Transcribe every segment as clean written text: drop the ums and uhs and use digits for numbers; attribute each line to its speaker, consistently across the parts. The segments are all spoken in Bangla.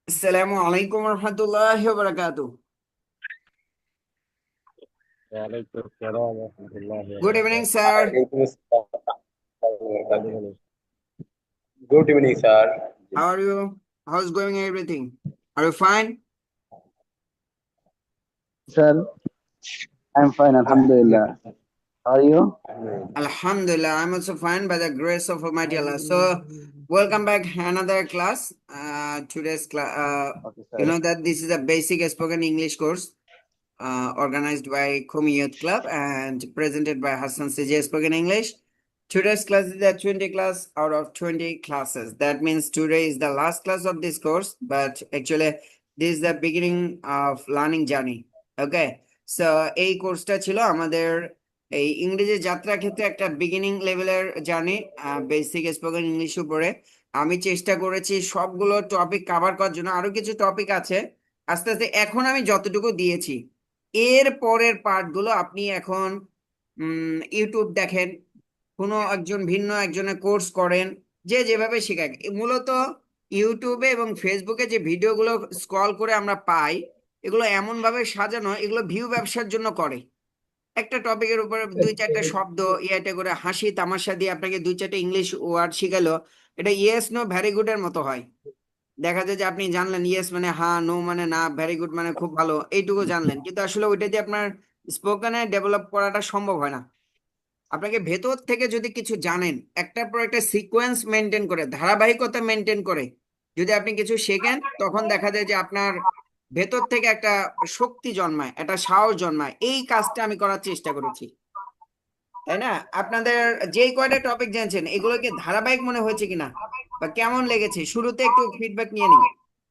Speaker 1: Assalamu alaikum warahmatullahi wabarakatuh.
Speaker 2: وعليكم السلام ورحمة الله
Speaker 1: Good evening,
Speaker 2: وبركاته.
Speaker 1: sir.
Speaker 2: Good evening, sir.
Speaker 1: How are you? How's going everything? Are you fine?
Speaker 3: Sir, I'm fine, Alhamdulillah. How are you?
Speaker 1: Alhamdulillah, I'm also fine by the grace of Almighty Allah. So, welcome back another class. Today's class,
Speaker 3: Okay,
Speaker 1: you
Speaker 3: sir.
Speaker 1: know that this is a basic spoken English course organized by Kumi Youth Club and presented by Hassan CJ Spoken English. Today's class is the 20 class out of 20 classes. That means today is the last class of this course, but actually this is the beginning of learning journey. Okay, so এই কোর্সটা ছিল আমাদের এই ইংরেজি যাত্রা ক্ষেত্রে একটা বিগিনিং লেভেলের জার্নি বেসিক স্পোকেন ইংলিশ উপরে। আমি চেষ্টা করেছি সবগুলো টপিক কভার করার জন্য, আরো কিছু টপিক আছে আস্তে আস্তে। এখন আমি যতটুকু দিয়েছি এর পরের পার্ট গুলো আপনি এখন ইউটিউব দেখেন, কোনো একজন ভিন্ন একজনের কোর্স করেন, যে যেভাবে শেখায়। মূলত ইউটিউবে এবং ফেসবুকে যে ভিডিওগুলো স্ক্রল করে আমরা পাই, এগুলো এমন ভাবে সাজানো, এগুলো ভিউ ব্যবসার জন্য করে। একটা টপিকের উপর দুই চারটা শব্দ ইয়াটা করে হাসি তামাশা দিয়ে আপনাকে দুই চারটা ইংলিশ ওয়ার্ড শিখালো। এটা ইয়েস নো ভ্যারি গুড এর মতো হয়। দেখা যায় যে আপনি জানলেন ইয়েস মানে হ্যাঁ, নো মানে না, ভেরি গুড মানে খুব ভালো, এইটুকু জানলেন, কিন্তু আসলে ওইটা দিয়ে আপনার স্পোকেনে ডেভেলপ করাটা সম্ভব হয় না। আপনাকে ভেতর থেকে যদি কিছু জানেন, একটার পর একটা সিকোয়েন্স মেনটেন করে, ধারাবাহিকতা মেনটেন করে যদি আপনি কিছু শেখেন, তখন দেখা যায় যে আপনার ভেতর থেকে একটা শক্তি জন্মায়, একটা সাহস জন্মায়। এই কাজটা আমি করার চেষ্টা করেছি, তাই না? আপনাদের যেই কয়টা টপিক জানছেন এগুলোকে ধারাবাহিক মনে হয়েছে কিনা বা কেমন লেগেছে, শুরুতে একটু ফিডব্যাক নিয়ে নিন।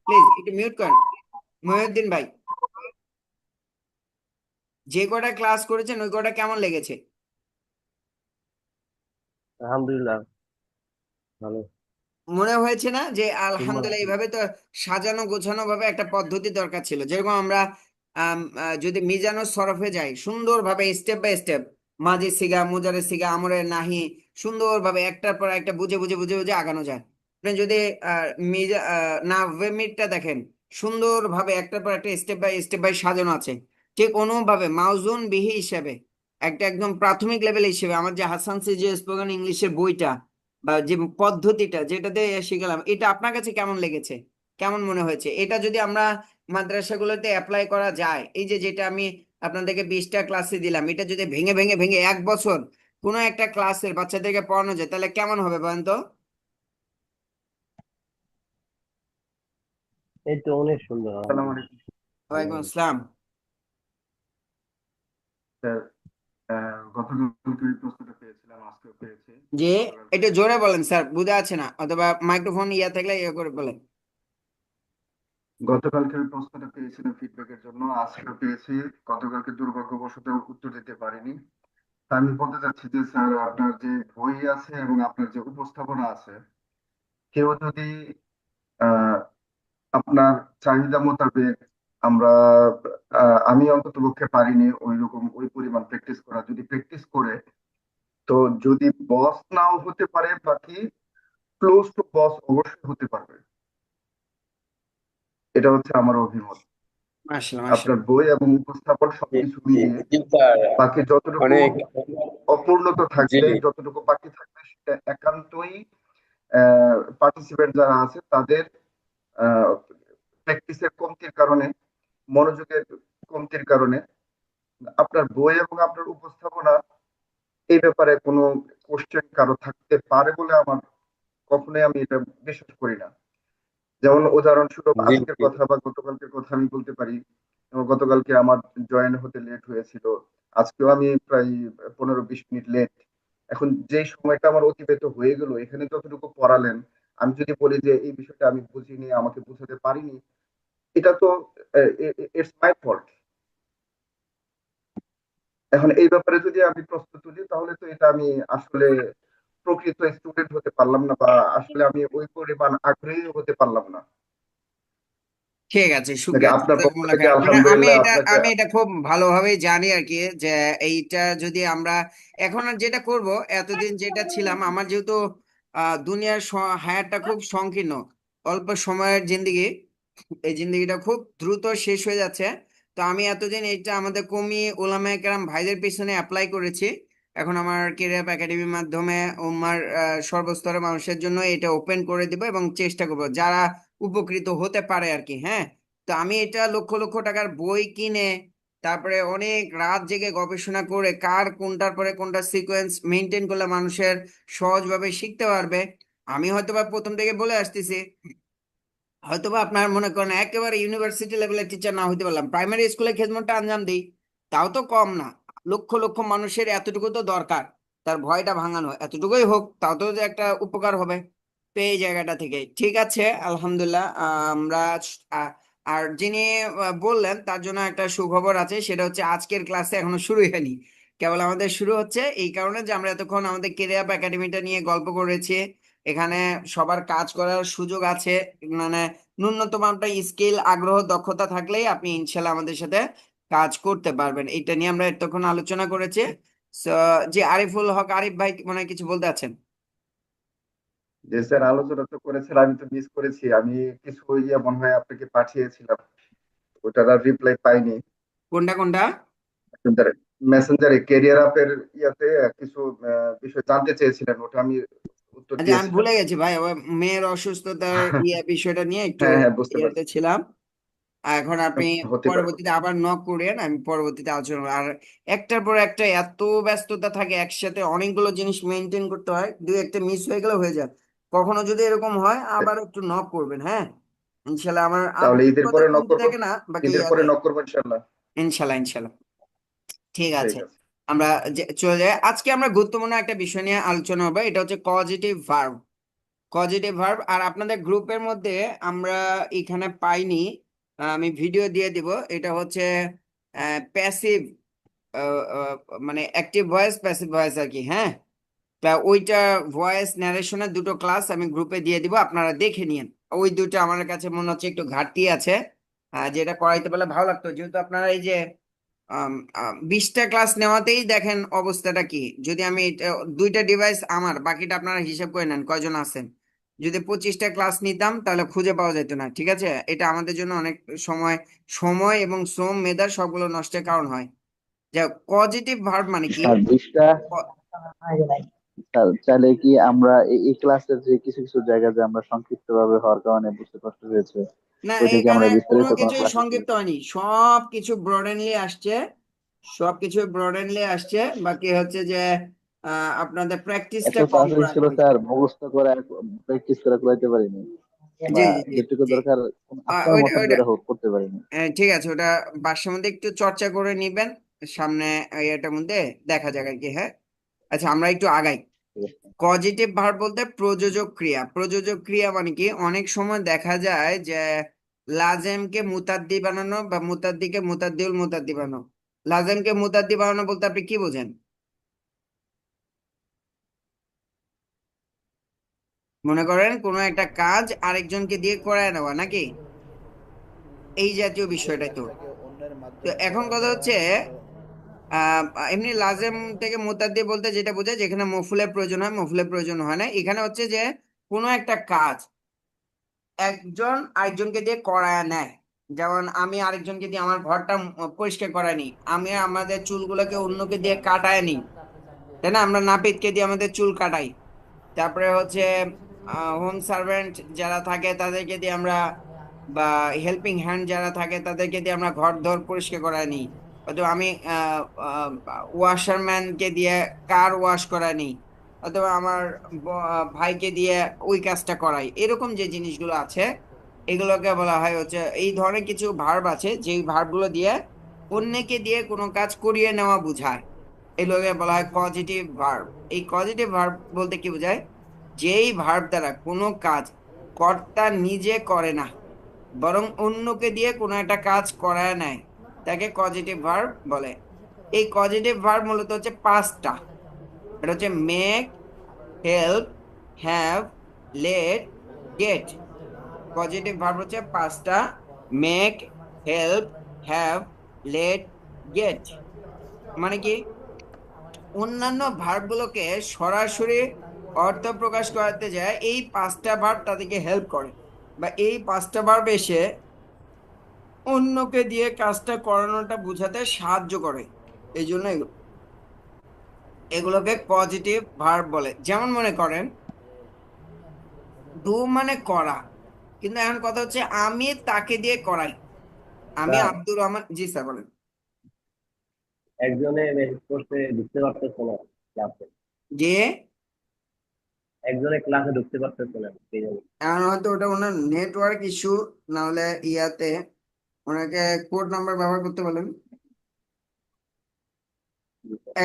Speaker 1: প্লিজ একটু মিউট করেন মহিউদ্দিন ভাই। যে কয়টা ক্লাস করেছেন ওই কয়টা কেমন লেগেছে?
Speaker 2: আলহামদুলিল্লাহ, ভালো।
Speaker 1: মনে হয়েছে না যে
Speaker 2: খুব
Speaker 1: আলহামদুলিল্লাহ
Speaker 2: ভালো।
Speaker 1: এইভাবে তো সাজানো গোছানো ভাবে একটা পদ্ধতি দরকার ছিল। যেরকম আমরা যদি মিজানো সরফে যাই সুন্দরভাবে স্টেপ বাই স্টেপ, মাঝি সিগা মুজারে সিগা আমরে নাহি, সুন্দরভাবে একটার পর একটা বুঝে বুঝে বুঝে বুঝে আগানো যায়। আপনি যদি নাভেমিটটা দেখেন, সুন্দরভাবে একটার পর একটা স্টেপ বাই সাজানো আছে। ঠিক অনুভাবে মাউজুন বিহি হিসেবে একটা একদম প্রাথমিক লেভেল হিসেবে আমার যে হাসান সিজি স্পোকেন ইংলিশের বইটা বা যে পদ্ধতিটা যেটাতে শিখালাম, এটা আপনার কাছে কেমন লেগেছে, কেমন মনে হয়েছে? এটা যদি আমরা মাদ্রাসাগুলোতে অ্যাপ্লাই করা যায়, এই যে যেটা আমি আপনাদেরকে 20টা ক্লাসে দিলাম, এটা যদি ভেঙে ভেঙে ভেঙে 1 বছর কোনো একটা ক্লাসের বাচ্চাদেরকে পড়ানো যায়, তাহলে কেমন হবে বলেন তো?
Speaker 2: এই তো অনেক সুন্দর,
Speaker 3: আসসালামু
Speaker 2: আলহামদুলিল্লাহ।
Speaker 3: আলাইকুম,
Speaker 2: ভালো
Speaker 1: ওয়ালাইকুম
Speaker 2: হলো।
Speaker 1: আসসালাম।
Speaker 3: স্যার। গতকালকে এই প্রশ্নটা পেয়েছিলাম, আজকেও পেয়েছি।
Speaker 1: যে
Speaker 3: গতকালকে
Speaker 1: এটা জোরে বলেন স্যার, বুঝে আছে না, অথবা মাইক্রোফোন ইয়া থাকলে ইয়ে করে বলেন।
Speaker 3: গতকালকে ওই প্রশ্নটা পেয়েছিলাম ফিডব্যাকের জন্য, আজকেও পেয়েছি। গতকালকে দুর্ভাগ্যবশত উত্তর দিতে পারিনি। তা আমি বলতে চাচ্ছি যে স্যার, আপনার যে বই আছে এবং আপনার যে উপস্থাপনা আছে, কেউ যদি আহ আপনার চাহিদা মোতাবেক, আমরা আমি অন্তত পক্ষে পারিনি ওই রকম ওই পরিমাণ প্র্যাকটিস করা, যদি প্র্যাকটিস করে, তো যদি বস নাও হতে পারে, বাকি ক্লোজ টু বস অবশ্যই হতে পারবে। এটা হচ্ছে আমার অভিমত।
Speaker 1: মাশাআল্লাহ
Speaker 3: আপনার
Speaker 1: মাশাআল্লাহ।
Speaker 3: বই এবং উপস্থাপন
Speaker 2: জি,
Speaker 3: সবকিছু
Speaker 2: জি,
Speaker 3: মিলিয়ে
Speaker 2: জি, স্যার।
Speaker 3: বাকি যতটুকু
Speaker 2: অনেক।
Speaker 3: অপূর্ণত
Speaker 2: জি,
Speaker 3: থাকবে, যতটুকু বাকি থাকবে, সেটা একান্তই পার্টিসিপেন্ট যারা আছে তাদের প্র্যাকটিসের কমতির কারণে, মনোযোগের কমতির কারণে। আপনার বই এবং আপনার উপস্থাপনা এই ব্যাপারে কোনো কোশ্চেন কারো থাকতে পারে বলে আমার, কখনোই আমি এটা বিশ্বাস করি না। যেমন উদাহরণস্বরূপ
Speaker 2: জি,
Speaker 3: আজকের
Speaker 2: জি,
Speaker 3: কথা বা গতকালকের কথা আমি বলতে পারি। এবং গতকালকে আমার জয়েন হতে লেট হয়েছিল, আজকেও আমি প্রায় 15-20 মিনিট লেট। এখন যে সময়টা আমার অতিবাহিত হয়ে গেল এখানে যতটুকু পড়ালেন, আমি যদি বলি যে এই বিষয়টা আমি বুঝিনি, আমাকে বুঝাতে পারিনি, এটা তো ইটস মাই ফল্ট। এখন এই ব্যাপারে যদি আমি প্রশ্ন তুলি, তাহলে তো এটা আমি আসলে প্রকৃত স্টুডেন্ট হতে পারলাম না, বা আসলে আমি ওই পরিমাণ আগ্রহী হতে পারলাম না।
Speaker 1: ঠিক আছে,
Speaker 3: নাকি
Speaker 1: শুক্রিয়া,
Speaker 3: আপনার পক্ষ
Speaker 1: জাযাকুমুল্লাহ
Speaker 3: থেকে
Speaker 1: খাইর। মানে আমি
Speaker 3: আলহামদুলিল্লাহ
Speaker 1: এটা
Speaker 3: আপনাকে।
Speaker 1: আমি এটা খুব ভালোভাবেই জানি আর কি, যে এইটা যদি আমরা এখন আর যেটা করব, এতদিন যেটা ছিলাম, আমার যেহেতু দুনিয়ার হায়াতটা খুব সংকীর্ণ, অল্প সময়ের জিন্দেগি। এই জিন্দগিটা খুব দ্রুত শেষ হয়ে যাচ্ছে। তো আমি এতদিন এটা আমাদের কওমি উলামায়ে কেরাম ভাইদের পিছনে অ্যাপ্লাই করেছি। এখন আমার কেরিয়ার একাডেমির মাধ্যমে উম্মার সর্বস্তরের মানুষের জন্য এটা ওপেন করে দিব এবং চেষ্টা করব যারা উপকৃত হতে পারে আর কি। হ্যাঁ, তো আমি এটা লক্ষ লক্ষ টাকার বই কিনে তারপরে অনেক রাত জেগে গবেষণা করে কার কোনটার পরে কোনটা সিকোয়েন্স মেনটেন করলে মানুষের সহজভাবে শিখতে পারবে। আমি হয়তোবা প্রথম থেকে বলে আসতেছি, হয়তোবা আপনার মনে করেন একেবারে ইউনিভার্সিটি লেভেলের টিচার না হইতে পারলাম, প্রাইমারি স্কুলে খেদমতটা আঞ্জাম দিই, তাও তো কম না। লক্ষ লক্ষ মানুষের এতটুকু তো দরকার, তার ভয়টা ভাঙানো, এতটুকুই হোক তাও তো যে একটা উপকার হবে। তো এই জায়গাটা থেকে ঠিক আছে, আলহামদুলিল্লাহ। আমরা আহ, আর যিনি বললেন তার জন্য একটা সুখবর আছে, সেটা হচ্ছে আজকের ক্লাসে এখনো শুরুই হয়নি, কেবল আমাদের শুরু হচ্ছে। এই কারণে যে আমরা এতক্ষণ আমাদের কেরিয়ার একাডেমিটা নিয়ে গল্প করেছি, এখানে সবার কাজ করার সুযোগ আছে। মানে ন্যূনতম আপনার স্কিল, আগ্রহ, দক্ষতা থাকলেই আপনি ইনশাল্লাহ আমাদের সাথে কাজ করতে পারবেন। এটা নিয়ে আমরা এতক্ষণ আলোচনা করেছি। So, যে আরিফুল হক আরিফ ভাই মনে হয় কিছু বলতে আছেন।
Speaker 3: যে স্যার আলোচনা তো করেছেন, আমি তো মিস করেছি। আমি কিছু মনে হয় আপনাকে পাঠিয়েছিলাম, ওটার আর রিপ্লাই পাইনি।
Speaker 1: কোনটা কোনটা?
Speaker 3: মেসেঞ্জারে, মেসেঞ্জারে ক্যারিয়ার অ্যাপের ইয়াতে কিছু বিষয় জানতে চেয়েছিলেন, ওটা আমি উত্তর
Speaker 1: আচ্ছা, আমি
Speaker 3: দিয়েছিলাম।
Speaker 1: ভুলে গেছি ভাই, ওই মেয়ের অসুস্থতার বিষয়টা নিয়ে একটু
Speaker 3: হ্যাঁ হ্যাঁ, বুঝতে
Speaker 1: ইয়েতে
Speaker 3: পারছি।
Speaker 1: ছিলাম। আর এখন আপনি
Speaker 3: হতে পারে, হতে
Speaker 1: পরবর্তীতে
Speaker 3: পারে।
Speaker 1: আবার নক করেন, আমি পরবর্তীতে আলোচনা করবো। আর একটার পর একটা এত ব্যস্ততা থাকে, একসাথে অনেকগুলো জিনিস মেনটেন করতে হয়, দুই একটা মিস হয়ে গেলে হয়ে যায়। কখনো যদি এরকম হয় আবার একটু নক করবেন, হ্যাঁ ইনশাল্লাহ। আমার
Speaker 3: তাহলে
Speaker 1: আপডেট
Speaker 3: ঈদের
Speaker 1: কথা
Speaker 3: পরে নক
Speaker 1: কমতি
Speaker 3: করবো।
Speaker 1: থাকে না বাকি
Speaker 3: ঈদের পরে
Speaker 1: ইয়াতে।
Speaker 3: নক করবো ইনশাল্লাহ।
Speaker 1: ইনশাল্লাহ ইনশাল্লাহ, ঠিক
Speaker 3: ঠিক
Speaker 1: আছে।
Speaker 3: আছে।
Speaker 1: আমরা চলে যাই, আজকে আমরা গুরুত্বপূর্ণ একটা বিষয় নিয়ে আলোচনা হবে, এটা হচ্ছে পজিটিভ ভার্ব। পজিটিভ ভার্ব, আর আপনাদের গ্রুপের মধ্যে আমরা এখানে পাইনি, আমি ভিডিও দিয়ে দিব। এটা হচ্ছে প্যাসিভ, মানে অ্যাক্টিভ ভয়েস, প্যাসিভ ভয়েস আর কি। হ্যাঁ, তা ওইটা ভয়েস ন্যারেশনের দুটো ক্লাস আমি গ্রুপে দিয়ে দিব, আপনারা দেখে নিন। ওই দুটো আমার কাছে মনে হচ্ছে একটু ঘাটতি আছে, যেটা করাইতে পারলে ভালো লাগতো, যেহেতু আপনারা এই যে 20টা ক্লাস নেওয়াতেই দেখেন অবস্থাটা কি। যদি আমি দুইটা ডিভাইস আমার, বাকিটা আপনারা হিসাব করে নেন কয়জন আছেন। যদি 25টা ক্লাস নিতাম তাহলে খুঁজে পাওয়া যেত না, ঠিক আছে? এটা আমাদের জন্য অনেক সময়, সময় এবং শ্রম মেধা সবগুলো নষ্টের কারণ হয়। যা পজিটিভ ভার্ব মানে কি?
Speaker 4: স্যার 20টা,
Speaker 1: প-
Speaker 4: স্যার চাইলে কি আমরা এই ক্লাসের যে কিছু কিছু জায়গা যে আমরা সংক্ষিপ্ত ভাবে হওয়ার কারণে বুঝতে কষ্ট হয়েছে,
Speaker 1: না,
Speaker 4: ওইটা কি
Speaker 1: এখানে
Speaker 4: আমরা
Speaker 1: কোনো
Speaker 4: বিস্তারিত কোনো
Speaker 1: কিছুই
Speaker 4: ক্লাসে
Speaker 1: সংক্ষিপ্ত
Speaker 4: করেছি?
Speaker 1: হয়নি, সব কিছু ব্রডেনলি আসছে, সবকিছু ব্রডেনলি আসছে। বাকি হচ্ছে যে আপনাদের প্র্যাকটিসটা
Speaker 4: একটা
Speaker 1: কম
Speaker 4: ক্লাসে
Speaker 1: করানো
Speaker 4: ছিল
Speaker 1: হয়েছে।
Speaker 4: স্যার, মুখস্থ করে প্র্যাকটিস করে করাইতে পারিনি,
Speaker 1: জি
Speaker 4: বা
Speaker 1: জি জি
Speaker 4: যেটুকু
Speaker 1: জি।
Speaker 4: দরকার আপনার
Speaker 1: ওইটা
Speaker 4: মতন
Speaker 1: ওইটা
Speaker 4: করে হোক করতে পারিনি।
Speaker 1: ঠিক আছে, ওটা বাসার মধ্যে একটু চর্চা করে নিবেন, সামনে এটার মধ্যে দেখা যাক আর কি। হ্যাঁ, আচ্ছা আমরা একটু আগাই।
Speaker 4: ঠিক আছে।
Speaker 1: পজিটিভ ভার্ব বলতে প্রযোজক ক্রিয়া। প্রযোজক ক্রিয়া মানে কি, অনেক সময় দেখা যায় যে লাজেমকে মুতাদ্দি বানানো বা মুতাদ্দিকে মুতাদ্দিউল মুতাদ্দি বানানো। লাজেমকে মুতাদ্দি বানানো বলতে আপনি কি বোঝেন? মনে করেন কোনো একটা কাজ আরেকজনকে দিয়ে করায় নেওয়া নাকি, এই জাতীয় বিষয়টাই তো। তো এখন কথা হচ্ছে আহ এমনি লাজেম থেকে মুতাদ্দি বলতে যেটা বোঝায়, যেখানে মফুলের প্রয়োজন হয়, মফুলের প্রয়োজন হয় না। এখানে হচ্ছে যে কোনো একটা কাজ একজন আরেকজনকে দিয়ে করায় নেয়। যেমন আমি আরেকজনকে দিয়ে আমার ঘরটা পরিষ্কার করায় নিই, আমি আমাদের চুলগুলোকে অন্যকে দিয়ে কাটায় নিই, তাই না? আমরা নাপিতকে দিয়ে আমাদের চুল কাটাই। তারপরে হচ্ছে হোম সার্ভেন্ট যারা থাকে তাদেরকে দিয়ে আমরা, বা হেল্পিং হ্যান্ড যারা থাকে তাদেরকে দিয়ে আমরা ঘর দর পরিষ্কার করায় নিই। অথবা আমি ওয়াশারম্যানকে দিয়ে কার ওয়াশ করায় নিই, অথবা আমার ভাইকে দিয়ে ওই কাজটা করাই। এরকম যে জিনিসগুলো আছে এগুলোকে বলা হয় হচ্ছে, এই ধরনের কিছু ভার্ব আছে যেই ভার্বগুলো দিয়ে অন্যকে দিয়ে কোনো কাজ করিয়ে নেওয়া বোঝায়, এগুলোকে বলা হয় পজিটিভ ভার্ব। এই পজিটিভ ভার্ব বলতে কি বোঝায়? যেই ভার্ব দ্বারা কোনো কাজ কর্তা নিজে করে না, বরং অন্যকে দিয়ে কোনো একটা কাজ করায় নেয়, তাকে পজিটিভ ভার্ব বলে। এই পজিটিভ ভার্ব মূলত হচ্ছে 5টা। এটা হচ্ছে make, help, have, let, get. Positive verb হচ্ছে 5টা: make, help, have, let, get. মানে কি, অন্যান্য ভার্বগুলোকে সরাসরি অর্থ প্রকাশ করাতে যায় এই 5টা ভার্ব তাদেরকে হেল্প করে, বা এই 5টা ভার্ব এসে অন্যকে দিয়ে কাজটা করানোটা বোঝাতে সাহায্য করে, এই জন্য এগুলোকে পজিটিভ ভার্ব বলে। যেমন মনে করেন ডু মানে করা, কিন্তু এখন কথা হচ্ছে আমি তাকে দিয়ে করাই। আমি
Speaker 2: স্যার
Speaker 1: আব্দুর রহমান, জি স্যার বলেন।
Speaker 2: একজনে মেসেজ করতে ঢুকতে পারতেছে না ক্লাসে,
Speaker 1: যে
Speaker 2: একজনে ক্লাসে ঢুকতে পারতেছে না সেই জন্য।
Speaker 1: এখন হয়তো ওটা ওনার নেটওয়ার্ক ইস্যু, না হলে ইয়াতে ওনাকে কোড নাম্বার ব্যবহার করতে বলেন।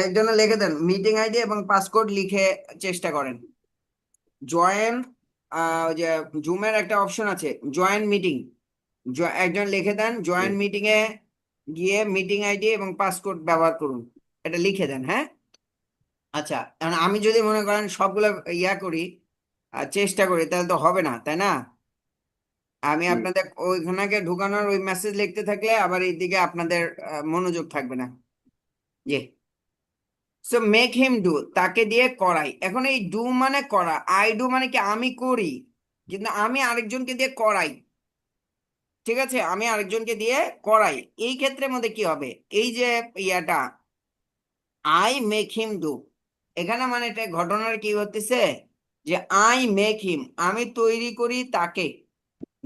Speaker 1: একজনে লিখে দেন মিটিং আইডি এবং পাসকোড লিখে চেষ্টা করেন। জয়েন, ওই যে জুমের একটা অপশন আছে জয়েন মিটিং, একজন লিখে দেন জয়েন মিটিং এ গিয়ে মিটিং আইডি এবং পাসকোড ব্যবহার করুন, এটা লিখে দেন। হ্যাঁ, আচ্ছা, এখন আমি যদি মনে করেন সবগুলো ইয়া করি, চেষ্টা করি, তাহলে তো হবে না, তাই না? আমি আপনাদের ওইখানে ঢুকানোর ওই মেসেজ লিখতে থাকলে আবার এইদিকে আপনাদের মনোযোগ থাকবে না। জি, সো মেক হিম ডু, তাকে দিয়ে করাই। এখন এই ডু মানে করা, আই ডু মানে কি আমি করি, কিন্তু আমি আরেকজনকে দিয়ে করাই। ঠিক আছে, আমি আরেকজনকে দিয়ে করাই। এই ক্ষেত্রের মধ্যে কি হবে, এই যে ইয়াটা আই মেক হিম ডু, এখানে মানে এটা ঘটনার কি হতেছে যে আই মেক হিম, আমি তৈরি করি তাকে।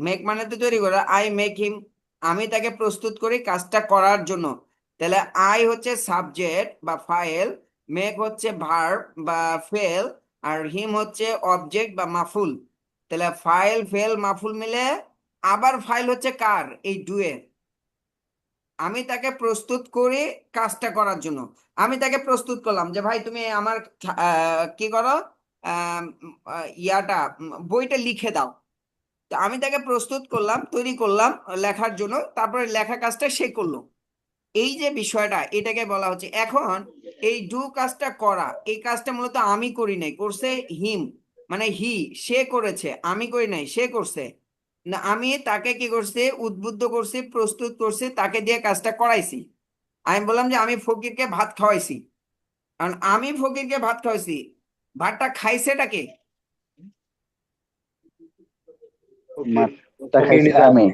Speaker 1: মেক মানে তো তৈরি করা, আই মেক হিম, আমি তাকে প্রস্তুত করি কাজটা করার জন্য। তাহলে আই হচ্ছে সাবজেক্ট বা ফাইল, মেক হচ্ছে ভার্ব বা ফেল, আর হিম হচ্ছে অবজেক্ট বা মাফুল। তাহলে ফাইল ফেল মাফুল মিলে আবার ফাইল হচ্ছে কার, এই ডু এর। আমি তাকে প্রস্তুত করি কাজটা করার জন্য। আমি তাকে প্রস্তুত করলাম যে ভাই তুমি আমার কি করো, ইয়াটা বইটা লিখে দাও। তো আমি তাকে প্রস্তুত করলাম, তৈরি করলাম লেখার জন্য, তারপরে লেখা কাজটা সে করলো। এই যে বিষয়টা, এটাকে বলা হচ্ছে। এখন এই ডু কাজটা করা, এই কাজটা মূলত আমি করি নাই, করছে হিম, মানে হি, সে করেছে, আমি করি নাই, সে করছে। না, আমি তাকে কি করছি, উদ্বুদ্ধ করছি, প্রস্তুত করছি, তাকে দিয়ে কাজটা করাইছি। আমি বললাম যে আমি ফকিরকে ভাত খাওয়াইছি, কারণ আমি ফকিরকে ভাত খাওয়াইছি, ভাতটা খাইছেটাকে,
Speaker 2: ফকির,
Speaker 4: মাঠটা
Speaker 2: ফকির
Speaker 4: খাইছে
Speaker 2: নিলাম।
Speaker 4: আমি।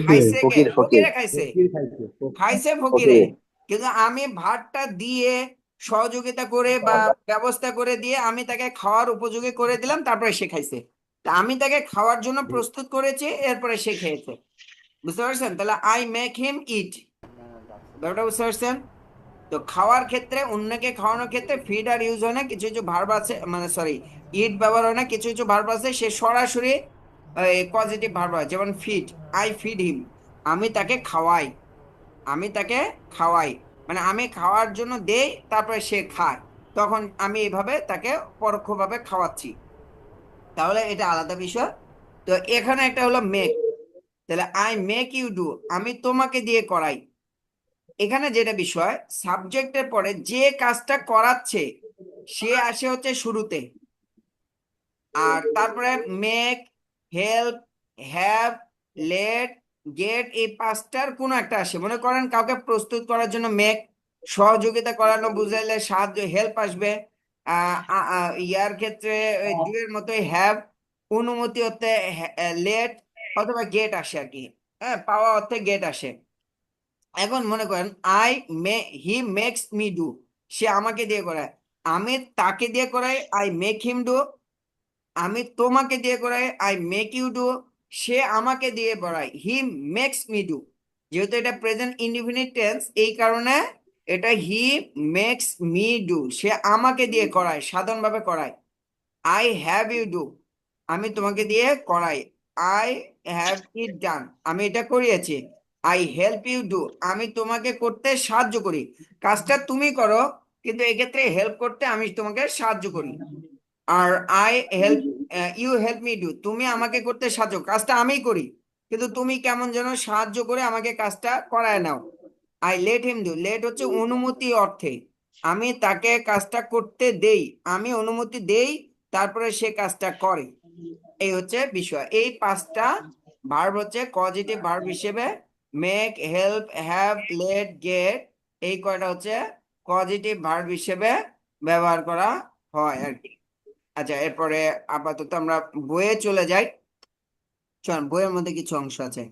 Speaker 1: খাইছে কে,
Speaker 4: ফকির ফকির
Speaker 1: ফকিরে খাইছে,
Speaker 2: ফকির খাইছে, ফকির।
Speaker 1: খাইছে ফকিরে।
Speaker 4: ফকির।
Speaker 1: কিন্তু আমি ভাতটা দিয়ে সহযোগিতা করে বা ব্যবস্থা করে দিয়ে আমি তাকে খাওয়ার উপযোগী করে দিলাম, তারপরে সে খাইছে। তা আমি তাকে খাওয়ার জন্য প্রস্তুত করেছি, এরপরে সে খেয়েছে। বুঝতে পারছেন? তাহলে আই মেক হিম ইট, ব্যাপারটা বুঝতে পারছেন? তো খাওয়ার ক্ষেত্রে, অন্যকে খাওয়ানোর ক্ষেত্রে ফিড আর ইউজ হয় না, কিছু কিছু ভার্ব আছে, মানে সরি, ইট ব্যবহার হয় না, কিছু কিছু ভার্ব আছে সে সরাসরি পজিটিভ ভার্ব হয়। যেমন ফিড, আই ফিড হিম, আমি তাকে খাওয়াই, আমি তাকে খাওয়াই, মানে আমি খাওয়ার জন্য দেই, তারপরে সে খায়, তখন আমি এইভাবে তাকে পরোক্ষভাবে খাওয়াচ্ছি। তাহলে এটা আলাদা বিষয়। তো এখানে একটা হলো মেক, তাহলে আই মেক ইউ ডু, আমি তোমাকে দিয়ে করাই। এখানে যেটা বিষয়, সাবজেক্টের পরে যে কাজটা করাচ্ছে সে আসে হচ্ছে শুরুতে, আর তারপরে make, help, have, let, get, এই পাঁচটার কোনো একটা আসে। মনে করেন কাউকে প্রস্তুত করার জন্য মেক, সহযোগিতা করানো বুঝাইলে সাহায্য হেল্প আসবে। ইয়ার ক্ষেত্রে ডু এর মতোই হ্যাভ, অনুমতি হতে লেট অথবা গেট আসে আর কি। হ্যাঁ, পাওয়া অর্থে গেট আসে। এখন মনে করেন I may, he makes me do, সে আমাকে দিয়ে করায়, আমি তাকে দিয়ে করাই, আই মেক হিম ডু। আমি তোমাকে দিয়ে করাই, আই মেক ইউ ডু। সে আমাকে দিয়ে করায়, হি মেক্স মি ডু। যেহেতু এটা প্রেজেন্ট ইনডিফিনিট টেন্স, এই কারণে এটা হি মেক্স মি ডু, সে আমাকে দিয়ে করায়, সাধারণভাবে করায়। আই হ্যাভ ইউ ডু, আমি তোমাকে দিয়ে করাই, আই হ্যাভ ইট ডান, আমি এটা করিয়েছি। আই হেল্প ইউ ডু, আমি তোমাকে করতে সাহায্য করি, কাজটা তুমি করো, কিন্তু এক্ষেত্রে হেল্প করতে আমি তোমাকে সাহায্য করি। আর I help, you help me do, তুমি আমাকে করতে সাহায্য, কাজটা আমি করি, কিন্তু তুমি কেমন যেন সাহায্য করে আমাকে কাজটা করায় নাও। I let him do, let হচ্ছে অনুমতি অর্থে, আমি তাকে কাজটা করতে দেই, আমি অনুমতি দেই, তারপরে সে কাজটা করে। এই হচ্ছে বিষয়। এই পাঁচটা ভার্ব হচ্ছে পজিটিভ ভার্ব হিসেবে make, help, have, let, get, এই কয়টা হচ্ছে পজিটিভ ভার্ব হিসেবে ব্যবহার করা হয় আর কি। আচ্ছা, এরপরে আপাতত আমরা বইয়ে চলে যাই। চল, বইয়ের মধ্যে কিছু অংশ আছে।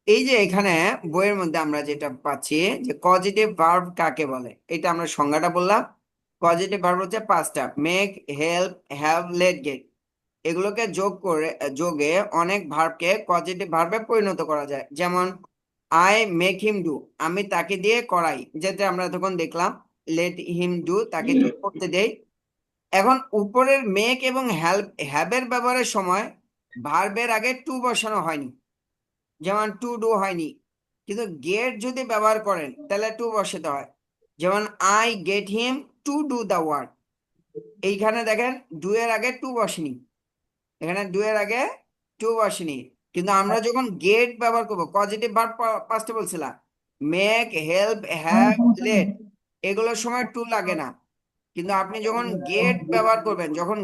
Speaker 1: এই যে এখানে বইয়ের মধ্যে আমরা যেটা পাচ্ছি যে পজিটিভ ভার্ব কাকে বলে, এটা আমরা সংজ্ঞাটা বললাম। পজিটিভ ভার্ব হচ্ছে পাঁচটা: make, help, have, let, get. এগুলোকে যোগে অনেক ভার্বকে পজিটিভ ভার্বে পরিণত করা যায়। যেমন আই মেক হিম ডু, আমি তাকে দিয়ে করাই, যেটা আমরা তখন দেখলাম। লেট হিম ডু, তাকে দিয়ে করতে দেই। এখন উপরের মেক এবং হ্যাভের ব্যবহারের সময় ভার্বের আগে টু বসানো হয়নি, যেমন টু ডু হয়নি। কিন্তু গেট যদি ব্যবহার করেন তাহলে টু বসাতে হয়। যেমন I get him to do the work. এইখানে দেখেন ডু এর আগে টু বসেনি, এখানে ডু এর আগে টু বসেনি। কিন্তু আমরা যখন গেট ব্যবহার করবো, পজিটিভ ভার্ব পাঁচটা বলছিলাম: মেক, হেল্প, হ্যাভ, লেট, এগুলোর সময় টু লাগে না। কিন্তু আপনি যখন গেট ব্যবহার করবেন, যখন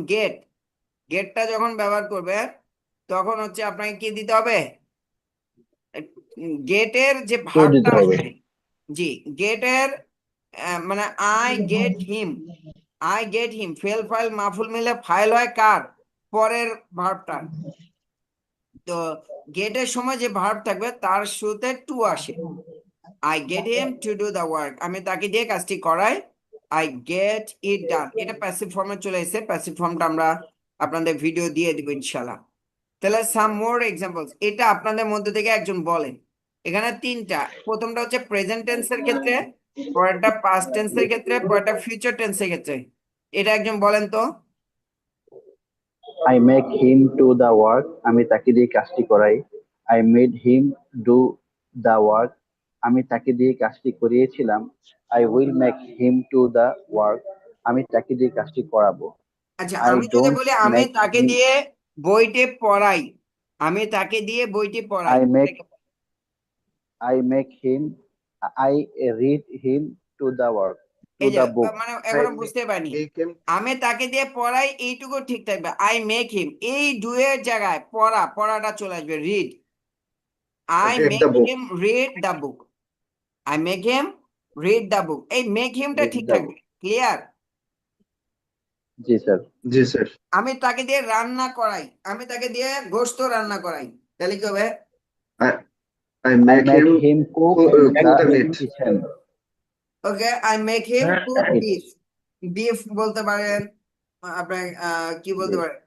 Speaker 1: গেটটা যখন ব্যবহার করবেন, তখন হচ্ছে আপনাকে কি দিতে হবে? গেটের যে
Speaker 4: তো
Speaker 1: ভার্বটা
Speaker 4: দিতে হবে।
Speaker 1: আছে, জি, গেটের মানে আই গেট হিম ফেল ফাইল মাফুল মিলে ফাইল হয় কার? পরের ভার্বটা। তো গেটের সময় যে ভার্ব থাকবে তার শুরুতে টু আসে। I get him to do the work, আমি তাকে দিয়ে কাজটি করাই। আই গেট ইট ডান, এটা প্যাসিভ ফর্মে চলে এসেছে। প্যাসিভ ফর্মটা আমরা আপনাদের ভিডিও দিয়ে দিব ইনশাল্লাহ। তাহলে সাম মোর এক্সাম্পলস, এটা আপনাদের মধ্যে থেকে একজন বলেন। এখানে তিনটা, প্রথমটা হচ্ছে প্রেজেন্ট টেন্সের ক্ষেত্রে, পরেরটা পাস্ট টেন্সের ক্ষেত্রে, পরেরটা ফিউচার টেন্সের ক্ষেত্রে। এটা একজন বলেন তো।
Speaker 4: I make him to the work, আমি তাকে দিয়ে কাজটি করাই। I made him do the work, আমি তাকে দিয়ে কাজটি করিয়েছিলাম। I will make him to the work, আমি তাকে দিয়ে কাজটি করাবো।
Speaker 1: আচ্ছা,
Speaker 4: আই
Speaker 1: আমি যদি
Speaker 4: ডোন্ট
Speaker 1: বলি আমি
Speaker 4: মেক
Speaker 1: তাকে
Speaker 4: হিম,
Speaker 1: দিয়ে বইটি পড়াই, আমি তাকে দিয়ে বইটি পড়াই,
Speaker 4: আই মেক
Speaker 1: এটাকে
Speaker 4: I make him, I read him to the work, to
Speaker 1: এই যে
Speaker 4: দা বুক।
Speaker 1: মানে
Speaker 3: আই
Speaker 1: এখনো বুঝতে পারিনি।
Speaker 3: মেক
Speaker 1: আমি তাকে দিয়ে পড়াই, এইটুকু ঠিক থাকবে। আই মেক হিম, এই ডু এর জায়গায় পড়াটা চলে আসবে, read. I
Speaker 3: read
Speaker 1: make
Speaker 3: the book.
Speaker 1: Him read the book, I make him read the book, এই মেক হিমটা
Speaker 4: রিড
Speaker 1: ঠিক
Speaker 4: দা
Speaker 1: থাকবে।
Speaker 4: বুক।
Speaker 1: ক্লিয়ার?
Speaker 4: জি স্যার।
Speaker 3: জি স্যার।
Speaker 1: আমি তাকে দিয়ে রান্না করাই, আমি তাকে দিয়ে গোশত রান্না করাই, তাহলে কি হবে?
Speaker 3: I I
Speaker 4: I
Speaker 3: make
Speaker 4: make
Speaker 3: him
Speaker 4: him cook the
Speaker 3: cook the meat.
Speaker 4: Kitchen.
Speaker 1: Okay, I make him cook beef, beef বলতে পারেন, আপনার কি বলতে পারেন,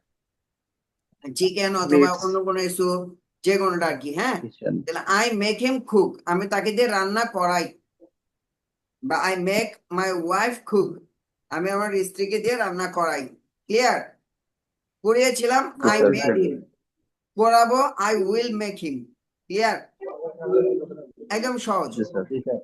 Speaker 1: চিকেন অথবা
Speaker 3: Meats.
Speaker 1: অন্য কোনো কিছু, যে কোনোটা আর কি। হ্যাঁ,
Speaker 4: কিচেন।
Speaker 1: তাহলে আই মেক হিম কুক, আমি তাকে দিয়ে রান্না করাই। বা I make my wife cook, আমি আমার স্ত্রীকে দিয়ে রান্না করাই। ক্লিয়ার? করিয়েছিলাম,
Speaker 4: জি
Speaker 1: আই
Speaker 4: স্যার।
Speaker 1: Made him. করাবো, I will make him. Clear? একদম সহজ।
Speaker 4: জি স্যার।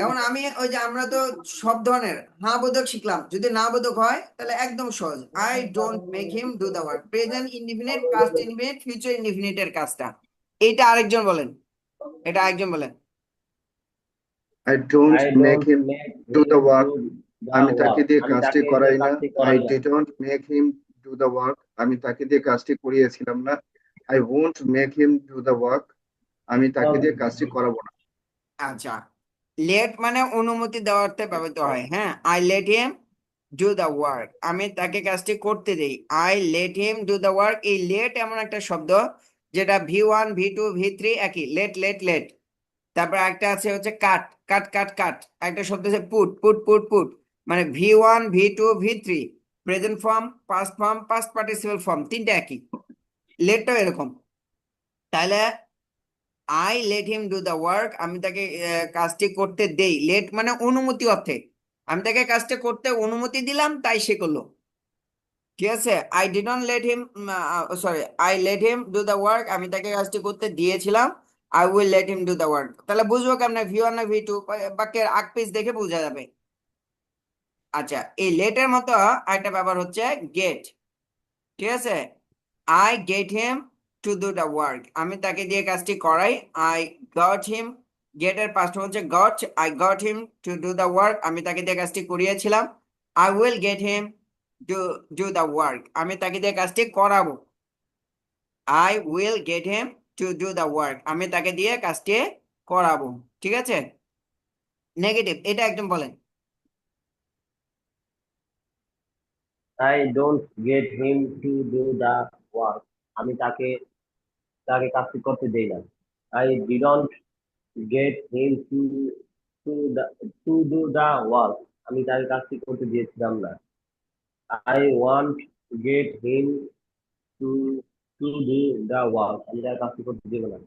Speaker 1: এখন আমি ওই যে আমরা তো সব ধরনের হ্যাঁ বোধক শিখলাম, যদি না বোধক হয় তাহলে একদম সহজ। I don't make him do the work, present indefinite, past indefinite, future ইনডিফিনিটের কাজটা। এইটা আরেকজন বলেন, এটা আরেকজন বলেন।
Speaker 3: I don't
Speaker 2: I
Speaker 3: make
Speaker 2: don't
Speaker 3: him
Speaker 2: make
Speaker 3: do the
Speaker 2: him
Speaker 3: work.
Speaker 2: do the
Speaker 3: আমি তাকে
Speaker 2: work.
Speaker 3: দিয়ে
Speaker 2: আমি
Speaker 3: কাজটি
Speaker 2: তাকে দিয়ে
Speaker 3: করাই না।
Speaker 2: কাজটি
Speaker 3: I
Speaker 2: করাই না।
Speaker 3: didn't make him do the work. আমি তাকে দিয়ে কাজটি করিয়েছিলাম না। I won't make him do the work. আমি তাকে দিয়ে কাজটি করাবো না।
Speaker 1: আচ্ছা, লেট মানে অনুমতি দেওয়াতে ব্যবহৃত হয়। হ্যাঁ, I let him do the work, আমি তাকে কাজটি করতে দেই। I let him do the work, এই লেট এমন একটা শব্দ যেটা V1 V2 V3 একই, লেট লেট লেট। তারপর একটা আছে হচ্ছে কাট, কাট কাট কাট। একটা শব্দ আছে পুট, পুট পুট পুট। মানে V1 V2 V3, present form, past form, past participle form, তিনটা একই। লেটটাও এরকম। তাহলে I let him do the work, আমি তাকে কাজটি করতে দেই। লেট মানে অনুমতি অর্থে, আমি তাকে কাজটা করতে অনুমতি দিলাম, তাই সে করলো। ঠিক আছে? I didn't let him, sorry, I let him do the work, আমি তাকে কাজটি করতে দিয়েছিলাম। I will late him do the work. তাহলে বুঝবো কেমন? V1 না V2? বাক্যের আগ পিস দেখে বোঝা যাবে। আচ্ছা, এই লেটের মতো আরেকটা ব্যাপার হচ্ছে গেট। ঠিক আছে? I get him to do the work, আমি তাকে দিয়ে কাজটি করাই। আই গট হিম, গেটের পাস্ট হচ্ছে goat. I got him to do the work, আমি তাকে দিয়ে কাজটি করিয়েছিলাম। I will get him to do the work, আমি তাকে দিয়ে কাজটি করাবো। I will get him to do the work, আমি তাকে দিয়ে কাজটি করাবো। ঠিক আছে? নেগেটিভ, এটা একদম বলেন।
Speaker 2: I don't get him to do the work. আমি তাকে তাকে কাজটি করতে দেই না। I didn't get him to do the work. আমি তার কাজটি করতে দিয়েছিলাম না। I won't get him to do the work. আমি তার কাজটি করতে দেব না।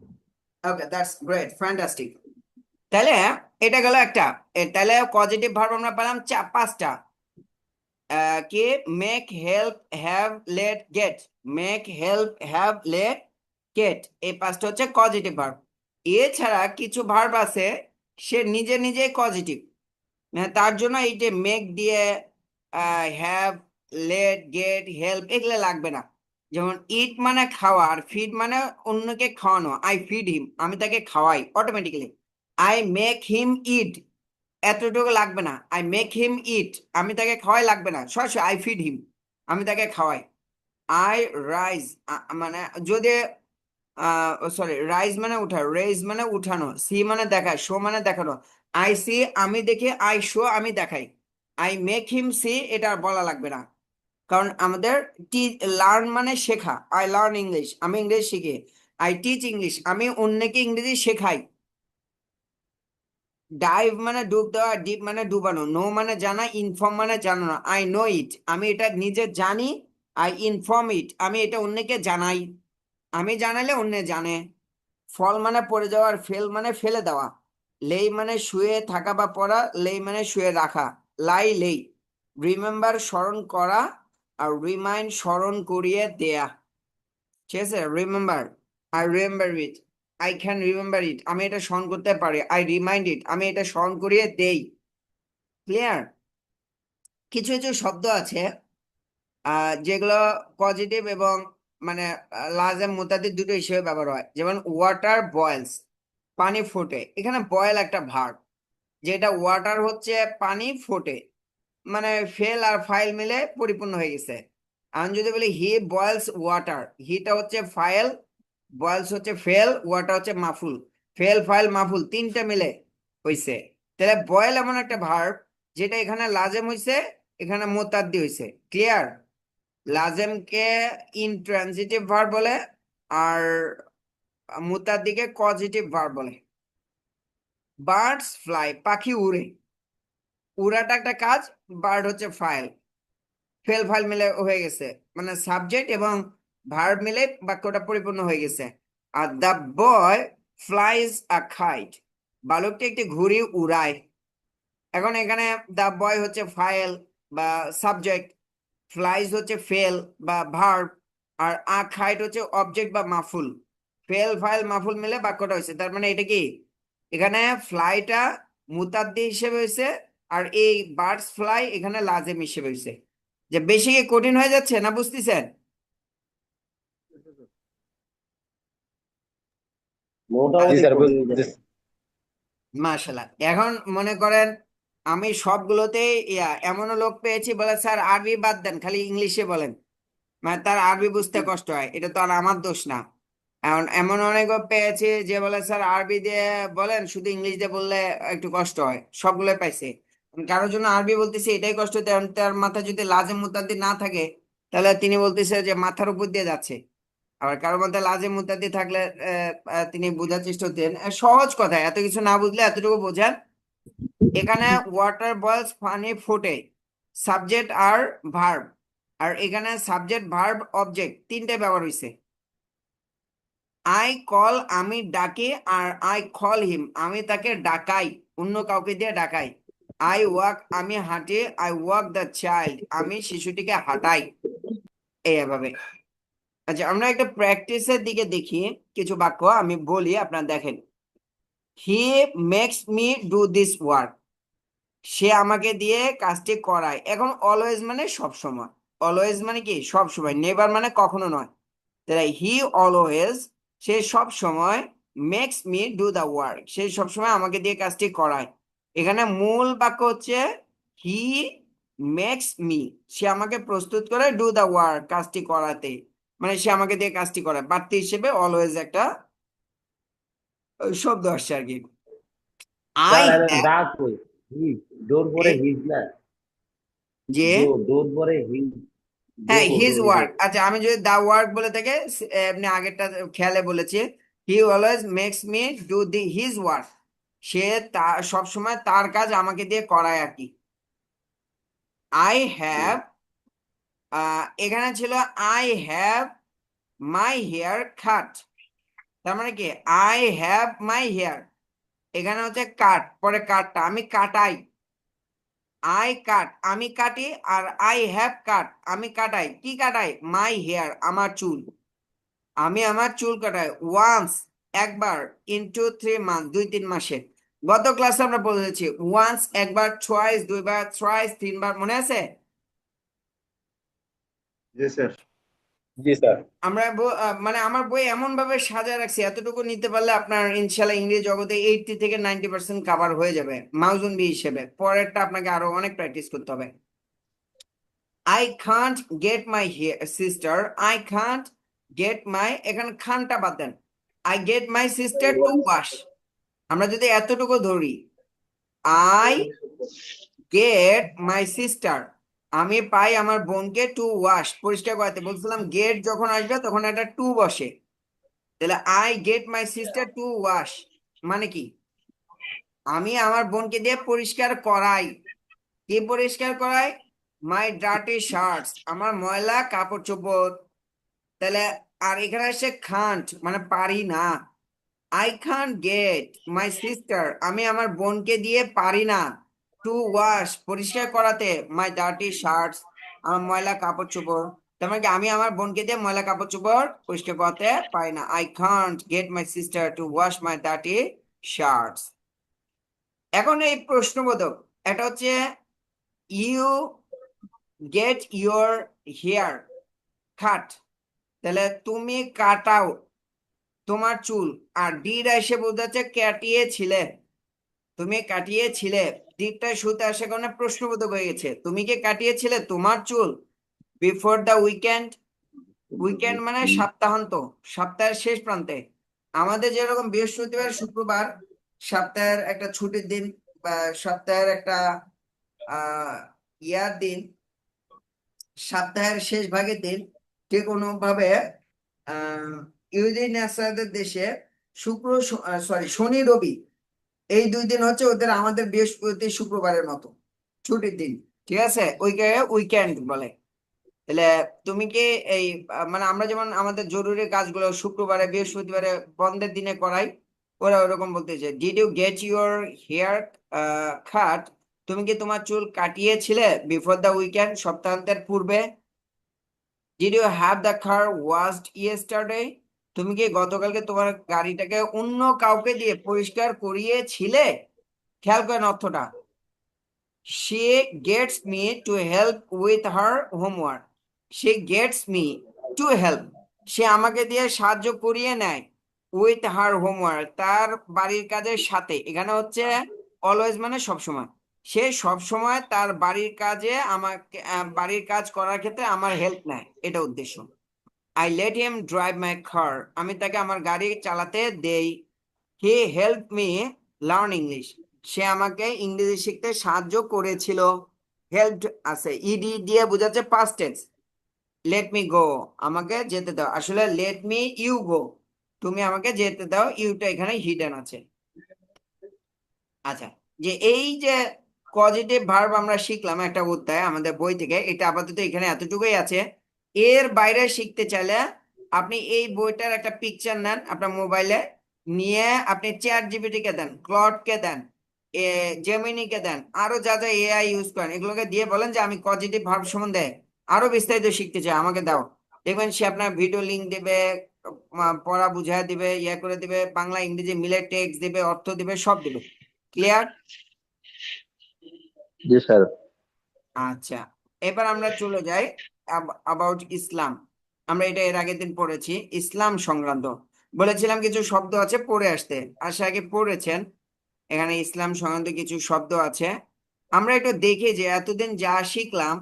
Speaker 1: ওকে, দ্যাটস গ্রেট, ফ্যান্টাস্টিক। তাহলে এটা গেল একটা। তাহলে পজিটিভ ভার্ব আমরা পেলাম পাঁচটা। কি make, help, have, let, get. Make, help, have, let, get, এই পাঁচটা হচ্ছে পজিটিভ ভার্ব। এছাড়া কিছু ভার্ব আছে সে নিজে নিজেই পজিটিভ, তার জন্য এই যে মেক দিয়ে হ্যাভ, লেট, গেট, হেল্প এগুলো লাগবে না। যেমন ইট মানে খাওয়া, আর ফিড মানে অন্যকে খাওয়ানো। আই ফিড হিম, আমি তাকে খাওয়াই অটোমেটিক্যালি। আই মেক হিম ইট, এতটুকু লাগবে না। আই মেক হিম ইট, আমি তাকে খাওয়াই লাগবে না, সরাসরি আই ফিড হিম, আমি তাকে খাওয়াই। আই রাইজ, মানে যদি সরি, রাইজ মানে উঠা, রেইজ মানে উঠানো, সি মানে দেখা, শো মানে দেখানো। আই সি, আমি দেখি, আই শো, আমি দেখাই। আই মেক হিম সি, এটা আর বলা লাগবে না, কারণ আমাদের লার্ন মানে শেখা। আই লার্ন ইংলিশ, আমি ইংলিশ শিখি। আই টিচ ইংলিশ, আমি অন্যকে ইংরেজি শেখাই। ডাইভ মানে ডুব দেওয়া, ডিপ মানে ডুবানো, নো মানে জানা, ইনফর্ম মানে জানানো। আই নো ইট, আমি এটা নিজে জানি। আই ইনফর্ম ইট, আমি এটা অন্যকে জানাই, আমি জানালে অন্য জানে। ফল মানে পড়ে যাওয়া, আর ফেল মানে ফেলে দেওয়া। লেই মানে শুয়ে থাকা বা পড়া, লেই মানে শুয়ে রাখা, লাই লেই। রিমেম্বার স্মরণ করা, আর রিমাইন্ড স্মরণ করিয়ে দেয়া। ঠিক আছে, remember, I remember it, I can remember it, আমি এটা স্মরণ করতে পারি। আই রিমাইন্ড ইট, আমি এটা স্মরণ করিয়ে দেই। ক্লিয়ার? কিছু কিছু শব্দ আছে যেগুলো পজিটিভ এবং মানে লাজেম মুতাদিদ দুটো হিসেবে ব্যবহার হয়। যেমন ওয়াটার বয়েলস, পানি ফোটে। এখানে বয়েল একটা ভার্ব, যেটা ওয়াটার হচ্ছে পানি, ফোটে মানে ফেল আর ফাইল মিলে পরিপূর্ণ হয়ে গেছে। আমি যদি বলি হি বয়েলস ওয়াটার, হিটা হচ্ছে ফাইল, বয়েলস হচ্ছে ফেল, ওয়াটার হচ্ছে মাফুল। ফেল, ফাইল, মাফুল তিনটা মিলে হইছে। তাহলে বয়েল এমন একটা ভার্ব যেটা এখানে লাজেম হইছে, এখানে মুতাদ্দি হইছে। ক্লিয়ার? লাজেমকে ইনট্রানজিটিভ ভার্ব বলে, আর মুতাদ্দিকে কজিটিভ ভার্ব বলে। বার্ডস ফ্লাই, পাখি উড়ে। উড়াটা একটা কাজ, বার্ড হচ্ছে ফাইল, ফেল ফাইল মিলে হয়ে গেছে, মানে সাবজেক্ট এবং ভার্ব মিলে বাক্যটা পরিপূর্ণ হয়ে গেছে। আর the boy flies a kite, বালকটি একটি ঘুড়ি উড়ায়। এখন এখানে দ্য বয় হচ্ছে ফাইল বা সাবজেক্ট, ফ্লাইজ হচ্ছে ফেল বা ভার্ব, আর আ কাইট হচ্ছে অবজেক্ট বা মাফুল। ফেল, ফাইল, মাফুল মিলে বাক্যটা হয়েছে। তার মানে এটা কি, এখানে ফ্লাইটা মুতাদ্দি হিসেবে হয়েছে, আর এই বার্ডস ফ্লাই এখানে লাজেম হিসেবে হয়েছে। যে বেশি কি কঠিন হয়ে যাচ্ছে না, বুঝতেছেন?
Speaker 2: মোটামুটি কঠিন হয়ে যাচ্ছে।
Speaker 1: মাশাআল্লাহ। এখন মনে করেন আমি সবগুলোতে এমনও লোক পেয়েছি বলে স্যার আরবি বাদ দেন, খালি ইংলিশে বলেন, মানে তার আরবি বুঝতে কষ্ট হয়। এটা তো আর আমার দোষ না। এখন এমন অনেক পেয়েছি যে বলে স্যার আরবি দিয়ে বলেন, শুধু ইংলিশ দিয়ে বললে একটু কষ্ট হয়। সবগুলো পাইছে। কারোর জন্য আরবি বলতেছে এটাই কষ্ট, তার মাথায় যদি লাজেম মুতাদ্দি না থাকে, তাহলে তিনি বলতেছে যে মাথার উপর দিয়ে যাচ্ছে। আবার কারোর মধ্যে লাজেম মুতাদ্দি থাকলে তিনি বোঝার চেষ্টা করতেন। সহজ কথা, এত কিছু না বুঝলে এতটুকু বোঝান। এখানে ওয়াটার বয়েলস, পানি ফোটে, সাবজেক্ট আর ভার্ব। আর এখানে সাবজেক্ট, ভার্ব, অবজেক্ট তিনটে ব্যবহার হয়েছে। আই কল, আমি ডাকি, আর আই কল হিম, আমি তাকে ডাকাই, অন্য কাউকে দিয়ে ডাকাই। আই ওয়াক, আমি হাঁটি, আই ওয়াক দ্য চাইল্ড, আমি শিশুটিকে হাঁটাই। এইভাবে। আচ্ছা, আমরা একটা প্র্যাকটিসের দিকে দেখি। কিছু বাক্য আমি বলি, আপনারা দেখেন। He makes me do this work, সে আমাকে দিয়ে কাজটি করায়। এখন অলওয়েজ মানে সব সময়, অলওয়েজ মানে কি সব সময়, নেভার মানে কখনো নয়। তাই হি অলওয়েজ, সে সব সময়, makes me do the work, সে সব সময় আমাকে দিয়ে কাজটি করায়। এখানে মূল বাক্য হচ্ছে হি মেক্স মি, সে আমাকে প্রস্তুত করে ডু দা ওয়ার্ক, কাজটি করাতে, মানে সে আমাকে দিয়ে কাজটি করায়। বাড়তি হিসেবে অলওয়েজ একটা শব্দ আসছে আর কি। আই
Speaker 2: স্যার আমি দা কই, হিজ ডোর পরে হিজ না,
Speaker 1: যে
Speaker 2: ডোর পরে হিজ,
Speaker 1: হ্যাঁ,
Speaker 2: ডোর
Speaker 1: হিজ
Speaker 2: ডোর
Speaker 1: ওয়ার্ক। আচ্ছা, আমি যদি দা ওয়ার্ক বলে থাকে, এমনি আগেরটা খেয়ালে বলেছি he always makes me do his work. সে তার সবসময় তার কাজ আমাকে দিয়ে করায় আর কি। আই হ্যাভ, এখানে ছিল I have my hair cut. তার মানে কি আই হ্যাভ মাই হেয়ার, এখানে হচ্ছে কাট, পরে কাটটা আমি কাটাই। আই কাট আমি কাটি, আর আই হ্যাভ কাট আমি কাটাই। কি কাটাই? মাই হেয়ার আমার চুল। আমি আমার চুল কাটাই ওয়ান্স একবার, ইনটু 3 মান্থ 2-3 মাসে। গত ক্লাসে আমরা বলেছি ওয়ান্স একবার, টোয়াইস দুইবার, থ্রাইস তিনবার, মনে আছে?
Speaker 3: জি স্যার।
Speaker 2: জি স্যার।
Speaker 1: আমরা মানে আমার বই এমন ভাবে সাজায় রাখছি, এতটুকু নিতে পারলে আপনার ইনশাল্লাহ ইংরেজি জগতে 80 থেকে 90% কাভার হয়ে যাবে মাউজুন বি হিসেবে। পরেরটা আপনাকে আরো অনেক প্র্যাকটিস করতে হবে। I can't get my sister, I can't get my, এখানে খানটা বাদ দেন। I get my sister to wash. আমরা যদি এতটুকু ধরি, আই গেট মাই সিস্টার, আমি পাই আমার বোনকে টু ওয়াশ পরিষ্কার করতে। বলছিলাম গেট যখন আসবে তখন একটা টু বসে, তাহলে I get my sister to wash মানে কি আমি আমার বোনকে দিয়ে পরিষ্কার করাই। কি পরিষ্কার করাই? মাই ডার্টি শার্টস, আমার ময়লা কাপড় চোপড়। তাহলে আর এখানে আসছে খান্ট মানে পারি না। I can't get my sister, আমি আমার বোনকে দিয়ে পারি না টু ওয়াশ পরিষ্কার করাতে মাই ডার্টি শার্টস, আমার ময়লা কাপড় চোপড়। তার মানে কি আমি আমার বোনকে দিয়ে ময়লা কাপড় চোপড় পরিষ্কার করতে পারি না। I can't get my sister to wash my dirty shirts. এখন এই প্রশ্নবোধক, এটা হচ্ছে you get your hair cut, তাহলে তুমি কাটাও তোমার চুল। আর ডিড এসে বোঝাচ্ছে কাটিয়েছিলে, তুমি কাটিয়েছিলে। ডিডটা শুতে আসে কারণে প্রশ্নবোধক হয়ে গেছে। তুমি কি কাটিয়েছিলে তোমার চুল বিফোর দ্য উইকেন্ড? উইকেন্ড মানে সপ্তাহান্ত, সপ্তাহের শেষ প্রান্তে। আমাদের যেরকম বৃহস্পতিবার শুক্রবার সপ্তাহের একটা ছুটির দিন, বা সপ্তাহের একটা ইয়ার দিন, সপ্তাহের শেষ ভাগের দিন, ঠিক অনুভাবে ইউরেনাসদের দেশে শুক্র, সরি শনি রবি, এই 2 দিন হচ্ছে ওদের আমাদের বৃহস্পতি শুক্রবারের মতো ছুটির দিন। ঠিক আছে, ওইকে উইকেন্ড বলে। তাহলে তুমি কি এই মানে আমরা যেমন আমাদের জরুরি কাজগুলো শুক্রবারে বৃহস্পতিবারে বন্ধের দিনে করাই, ওরা ওরকম বলতেছে did you get your hair cut, তুমি কি তোমার চুল কাটিয়েছিলে বিফোর দ্য উইকেন্ড সপ্তাহান্তের পূর্বে? Did you have the car washed yesterday, তুমি কি গতকালকে তোমার গাড়িটাকে অন্য কাউকে দিয়ে পরিষ্কার করিয়েছিলে? খেয়াল করেন অর্থটা। she gets me to help with her homework, she gets me to help, সে আমাকে দিয়ে সাহায্য করিয়ে নেয় with her homework, তার বাড়ির কাজের সাথে। এখানে হচ্ছে অলওয়েজ মানে সবসময়, সে সবসময় তার বাড়ির কাজে আমাকে বাড়ির কাজ করার ক্ষেত্রে আমার হেল্প নেয়, এটা উদ্দেশ্য। I let him drive my car, আমি তাকে আমার গাড়ি চালাতে দেই। He helped me learn English, সে আমাকে ইংরেজি শিখতে সাহায্য করেছিল। হেল্পড আছে ইডি দিয়ে বোঝাচ্ছে past tense. Let me go, আমাকে যেতে দাও, আসলে লেট মি ইউ গো, তুমি আমাকে যেতে দাও, ইউটা এখানে হিডেন আছে। আচ্ছা, যে এই যে পজিটিভ ভার্ব আমরা শিখলাম একটা অধ্যায় আমাদের বই থেকে, এটা আপাতত এখানে এতটুকুই আছে। এর বাইরে শিখতে চাইলে আপনি এই বইটার একটা পিকচার নেন আপনার মোবাইলে, নিয়ে আপনি চ্যাট জিপিটি কে দেন, ক্লড কে দেন, জেমিনি কে দেন, আরো যা যা এআই ইউজ করেন এগুলোকে দিয়ে বলেন যে আমি পজিটিভ ভার্ব সম্বন্ধে আরো বিস্তারিত শিখতে চাই, আমাকে দাও। দেখবেন সে আপনার ভিডিও লিঙ্ক দিবে, পড়া বুঝায় দিবে, ইয়ে করে দিবে, বাংলা ইংরেজি মিলে টেক্সট দিবে, অর্থ দিবে, সব দিবে। ক্লিয়ার?
Speaker 4: জি স্যার।
Speaker 1: আচ্ছা, এবার আমরা চলে যাই অ্যাবাউট ইসলাম। আমরা এটা এর আগের দিন পড়েছি, ইসলাম সংক্রান্ত। বলেছিলাম কিছু শব্দ আছে পড়ে আসতে, আশা আগে পড়েছেন। এখানে ইসলাম সংক্রান্ত কিছু শব্দ আছে, আমরা একটু দেখি যে এতদিন যা শিখলাম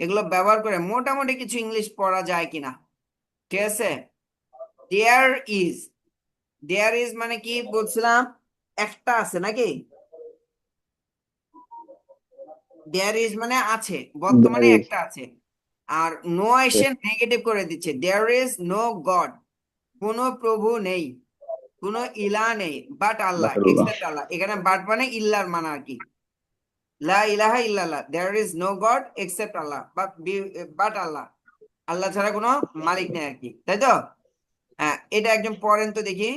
Speaker 1: এগুলো ব্যবহার করে মোটামুটি কিছু ইংলিশ পড়া যায় কিনা। ঠিক আছে, দেয়ার ইজ, দেয়ার ইজ মানে কি বলছিলাম? একটা আছে নাকি? দেয়ার ইজ মানে আছে, বর্তমানে
Speaker 4: There is,
Speaker 1: একটা আছে। আর নো এসে নেগেটিভ করে দিচ্ছে, দেয়ার ইজ নো গড, কোনো প্রভু নেই। কোনো ইলাহ নেই but Allah,
Speaker 4: But Allah.
Speaker 1: Except Allah. এখানে বাট মানে ইল্লার মানে আর কি, লা ইলাহা ইল্লাল্লাহ, there is no god except Allah, but Allah, Allah ছাড়া কোনো মালিক নেই আর কি, তাই তো? হ্যাঁ, এটা একজন পড়েন তো দেখি।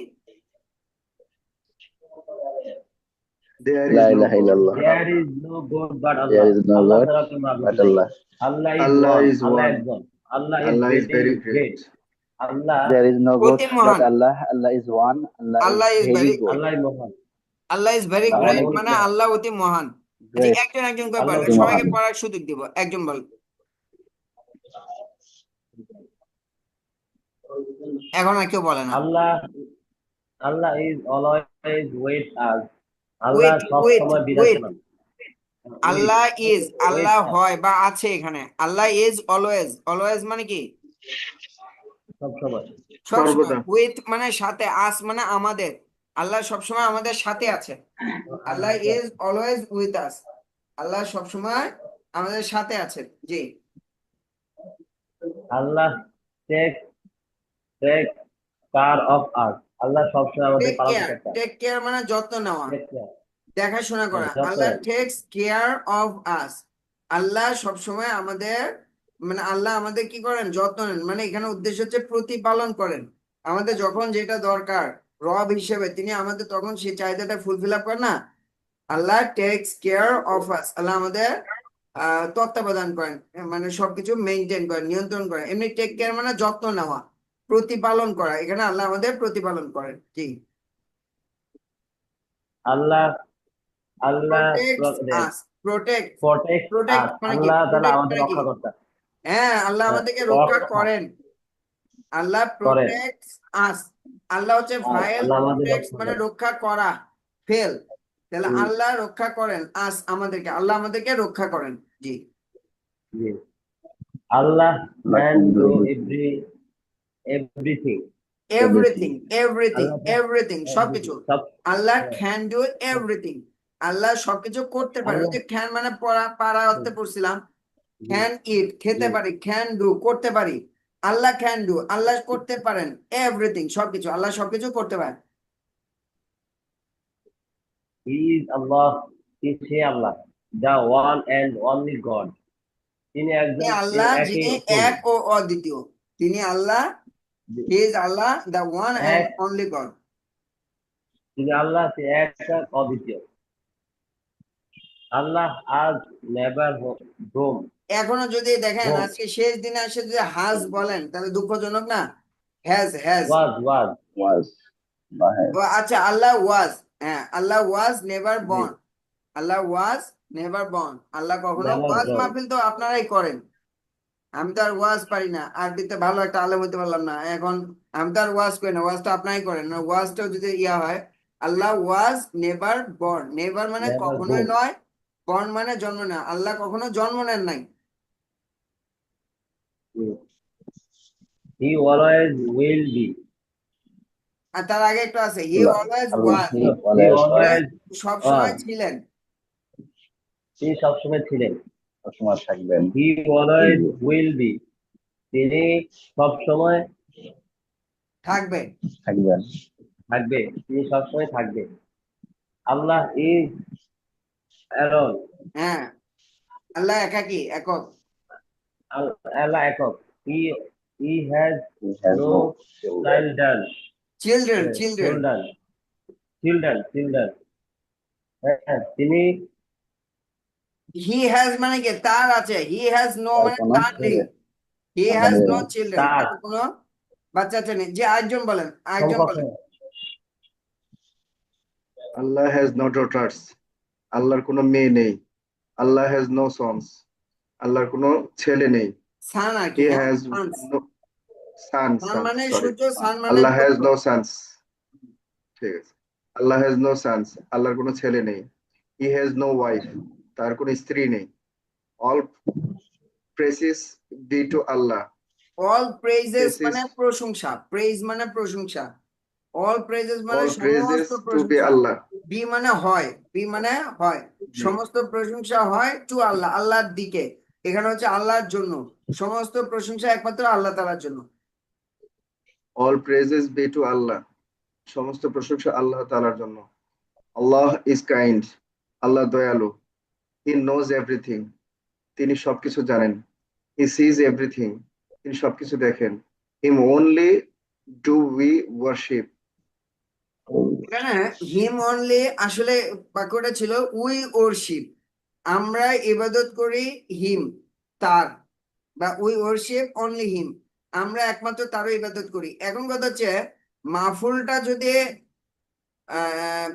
Speaker 3: There
Speaker 4: La
Speaker 3: is no
Speaker 4: ilaha
Speaker 3: God
Speaker 4: illallah.
Speaker 3: but
Speaker 2: There
Speaker 3: Allah.
Speaker 2: is no God but
Speaker 4: There
Speaker 2: Allah.
Speaker 4: is no
Speaker 2: Allah
Speaker 4: God
Speaker 2: ছাড়া কোনো মাবুদ
Speaker 4: but
Speaker 2: নেই।
Speaker 4: Allah.
Speaker 2: Allah is
Speaker 3: Allah
Speaker 2: one.
Speaker 3: is
Speaker 2: Allah
Speaker 3: one.
Speaker 2: একজন। আল্লাহ is
Speaker 3: Allah is
Speaker 2: very
Speaker 3: very
Speaker 2: great.
Speaker 3: great.
Speaker 2: Allah
Speaker 4: There is no God
Speaker 1: অতি
Speaker 4: but
Speaker 1: মহান,
Speaker 4: Allah. Allah is one. Allah is
Speaker 1: Allah is
Speaker 4: very
Speaker 1: very,
Speaker 4: good.
Speaker 2: আল্লাহ মহান।
Speaker 1: আল্লাহ ইজ ভেরি
Speaker 2: আল্লাহ
Speaker 1: গ্রেট
Speaker 2: অনেক
Speaker 1: মানে
Speaker 2: মহান।
Speaker 1: আল্লাহ অতি মহান। আচ্ছা,
Speaker 4: Great.
Speaker 1: একজন একজন করে
Speaker 2: আল্লাহ
Speaker 1: বলেন,
Speaker 2: অতি
Speaker 1: সবাইকে
Speaker 4: মহান।
Speaker 1: পড়ার সুযোগ দিব, একজন বল, এখন আর কেউ বলে না।
Speaker 2: Allah Allah is always with us. Allah
Speaker 1: ওয়েট
Speaker 2: সব
Speaker 1: ওয়েট
Speaker 2: সময়
Speaker 1: ওয়েট,
Speaker 2: বিরাজমান।
Speaker 1: Allah is,
Speaker 2: With
Speaker 1: Allah
Speaker 2: us.
Speaker 1: হয় বা আছে এখানে, আল্লাহ ইজ অলওয়েজ, অলওয়েজ মানে কি
Speaker 2: সব সময়।
Speaker 1: সবসময়,
Speaker 3: সর্বদা।
Speaker 1: উইথ মানে সাথে, আস মানে আমাদের, আল্লাহ সবসময় আমাদের সাথে আছে, আল্লাহ ইজ অলওয়েজ উইথ আস, আল্লাহ সবসময় আমাদের সাথে আছে, জি।
Speaker 2: আল্লাহ take care of us. আল্লাহ সবসময় আমাদের
Speaker 1: টেক
Speaker 2: পালন
Speaker 1: কেয়ার,
Speaker 2: করতে চায়।
Speaker 1: টেক কেয়ার মানে যত্ন নেওয়া,
Speaker 2: Take care.
Speaker 1: দেখাশোনা করা,
Speaker 2: যত্ন
Speaker 1: আল্লাহ
Speaker 2: নেন।
Speaker 1: টেক্স কেয়ার অফ আস, আল্লাহ সবসময় আমাদের, মানে আল্লাহ আমাদের কি করেন, যত্ন নেন, মানে এখানে উদ্দেশ্য হচ্ছে প্রতিপালন করেন, আমাদের যখন যেটা দরকার রব হিসেবে তিনি আমাদের তখন সেই চাহিদাটা ফুলফিল আপ করেন না, আল্লাহ টেক্স কেয়ার অফ আস, আল্লাহ আমাদের তত্ত্বাবধান করেন, মানে সবকিছু মেনটেন করেন, নিয়ন্ত্রণ করেন। এমনি টেক কেয়ার মানে যত্ন নেওয়া, প্রতিপালন করা, এখানে আল্লাহ আমাদের প্রতিপালন করেন, জি।
Speaker 2: আল্লাহ
Speaker 1: প্রোটেক্ট আস, প্রোটেক্ট,
Speaker 2: protect
Speaker 1: প্রোটেক্ট
Speaker 2: us.
Speaker 1: মানে কি,
Speaker 2: আল্লাহ তাআলা
Speaker 1: প্রোটেক্ট
Speaker 2: আমাদের
Speaker 1: মানে কি,
Speaker 2: রক্ষা করতে
Speaker 1: হ্যাঁ আল্লাহ আমাদেরকে রক্ষা করেন, আল্লাহ
Speaker 2: করেন।
Speaker 1: প্রোটেক্টস আস, আল্লাহ হচ্ছে ফাইল,
Speaker 2: আল্লাহ আমাদের
Speaker 1: প্রোটেক্টস
Speaker 2: রক্ষা
Speaker 1: মানে
Speaker 2: করেন।
Speaker 1: রক্ষা করা, ফেল, তাহলে
Speaker 2: হুম,
Speaker 1: আল্লাহ রক্ষা করেন আস আমাদেরকে, আল্লাহ আমাদেরকে রক্ষা করেন, জি।
Speaker 2: জি। আল্লাহ can
Speaker 4: can do
Speaker 2: do
Speaker 4: everything.
Speaker 2: everything.
Speaker 1: Everything, everything,
Speaker 2: Allah can
Speaker 1: everything, সবকিছু,
Speaker 2: everything. সব
Speaker 1: আল্লাহ
Speaker 2: হ্যাঁ,
Speaker 1: ক্যান ডু এভরিথিং, আল্লাহ সবকিছু করতে পারে, ওই
Speaker 2: আল্লাহ
Speaker 1: যে ক্যান মানে পড়া, পারা অর্থে পড়ছিলাম,
Speaker 2: জি,
Speaker 1: ক্যান ইট খেতে
Speaker 2: জি।
Speaker 1: পারি, ক্যান ডু করতে পারি, আল্লাহ ক্যান ডু, আল্লাহ করতে পারেন এভরিথিং, সবকিছু, আল্লাহ সবকিছু করতে পারেন।
Speaker 2: He is Allah. Say Allah, the one and only God. তিনি
Speaker 1: তিনি
Speaker 2: একজন, তিনি
Speaker 1: আল্লাহ
Speaker 2: একই
Speaker 1: যিনি
Speaker 2: অতুল।
Speaker 1: এক ও অদ্বিতীয়, তিনি Allah, he is Allah the one and
Speaker 2: এক,
Speaker 1: অনলি গড।
Speaker 2: তিনি আল্লাহ, তিনি এক অদ্বিতীয়। আল্লাহ আজ নেভার হোম
Speaker 1: এখনো যদি দেখেন
Speaker 2: হোম
Speaker 1: আজকে শেষ দিনে এসে যদি হাজ বলেন তাহলে দুঃখজনক না, has has,
Speaker 2: was
Speaker 4: Was. Maher.
Speaker 1: আচ্ছা আল্লাহ ওয়াজ, হ্যাঁ আল্লাহ ওয়াজ নেভার
Speaker 2: জি,
Speaker 1: born, Allah was never born, Allah কখনো
Speaker 2: নেভার
Speaker 1: ওয়াজ
Speaker 2: বর্ন।
Speaker 1: মাহফিল তো আপনারাই করেন, আমি তো আর ওয়াজ পারি না, আরবিতে ভালো একটা আলেম হতে পারলাম না এখন, আমি তো আর ওয়াজ করি না, ওয়াজটা আপনারাই করেন না, ওয়াজটাও যদি ইয়া হয়, আল্লাহ ওয়াজ নেভার বর্ন, নেভার মানে
Speaker 2: নেভার
Speaker 1: কখনোই
Speaker 2: বোর্ন।
Speaker 1: নয়, বর্ন মানে জন্ম নেওয়া, আল্লাহ কখনো জন্ম নেন নাই,
Speaker 2: He always will be.
Speaker 1: আর তার আগে একটু আছে হি
Speaker 4: Allah.
Speaker 1: Always
Speaker 4: Allah.
Speaker 1: Was,
Speaker 4: He
Speaker 2: He
Speaker 4: always
Speaker 2: always
Speaker 1: সব সময়
Speaker 2: was.
Speaker 1: ছিলেন,
Speaker 2: তিনি সবসময় ছিলেন।
Speaker 4: সবসময় থাকবেন।
Speaker 2: He always will be. তিনি সবসময়
Speaker 1: থাকবে,
Speaker 4: থাকবেন।
Speaker 2: থাকবে। তিনি সবসময় থাকবে। আল্লাহ is alone.
Speaker 1: হ্যাঁ আল্লাহ একাকী, একক,
Speaker 2: আল্লাহ একক। He has
Speaker 4: He has
Speaker 2: no
Speaker 4: no children.
Speaker 2: children.
Speaker 1: Children, children,
Speaker 2: Children. হ্যাঁ, তিনি
Speaker 1: হি হ্যাজ মানে কি তার আছে, হি হ্যাজ নো
Speaker 4: তার
Speaker 1: মানে
Speaker 4: কোনো
Speaker 1: তার নেই,
Speaker 4: ছেলে
Speaker 1: হি
Speaker 4: সন্তান
Speaker 1: হ্যাজ নো
Speaker 4: নেই।
Speaker 1: চিলড্রেন,
Speaker 2: তার
Speaker 1: তার কোনো বাচ্চা আছে নেই, যে আরেকজন বলেন, আরেকজন
Speaker 2: সমকক্ষ।
Speaker 1: বলেন,
Speaker 3: Allah has no daughters. আল্লাহর কোনো মেয়ে নেই। Allah has no sons. আল্লাহর কোনো ছেলে নেই।
Speaker 1: সান আর কি,
Speaker 3: He
Speaker 1: হ্যাঁ
Speaker 3: has
Speaker 1: sons,
Speaker 3: no sons.
Speaker 1: সান মানে
Speaker 3: Sorry.
Speaker 1: সূর্য, সান মানে
Speaker 3: Allah has
Speaker 1: Chandra,
Speaker 3: no sons. ঠিক আছে। Allah has no sons. আল্লাহর কোনো ছেলে নেই। He has no wife. তার কোনো স্ত্রী নেই। All praises be to Allah.
Speaker 1: All praises
Speaker 3: Praises,
Speaker 1: মানে প্রশংসা, প্রেজ মানে প্রশংসা, অল প্রেজেস মানে
Speaker 3: all praises
Speaker 1: সমস্ত
Speaker 3: to be
Speaker 1: প্রশংসা,
Speaker 3: Allah.
Speaker 1: বি মানে হয়, বি মানে হয়,
Speaker 3: জি।
Speaker 1: সমস্ত প্রশংসা হয় টু আল্লাহ, আল্লাহর দিকে, এখানে হচ্ছে আল্লাহর জন্য, সমস্ত প্রশংসা একমাত্র আল্লাহ তাআলার জন্য,
Speaker 3: All praises be to Allah. সমস্ত প্রশংসা আল্লাহ তাআলার জন্য। আল্লাহ ইজ কাইন্ড, আল্লাহ দয়ালু। হি নোজ এভরিথিং, তিনি সবকিছু জানেন। হি সিজ এভরিথিং, তিনি সবকিছু দেখেন। হিম ওনলি ডু উই ওয়ার্শিপ।
Speaker 1: এখানে হিম অনলি আসলে বাক্যটা ছিল উই ওরশিপ, আমরা ইবাদত করি হিম, তার, বা উই ওরশিপ অনলি হিম, আমরা একমাত্র তারও ইবাদত করি। এখন কথা হচ্ছে মাফুলটা যদি আহ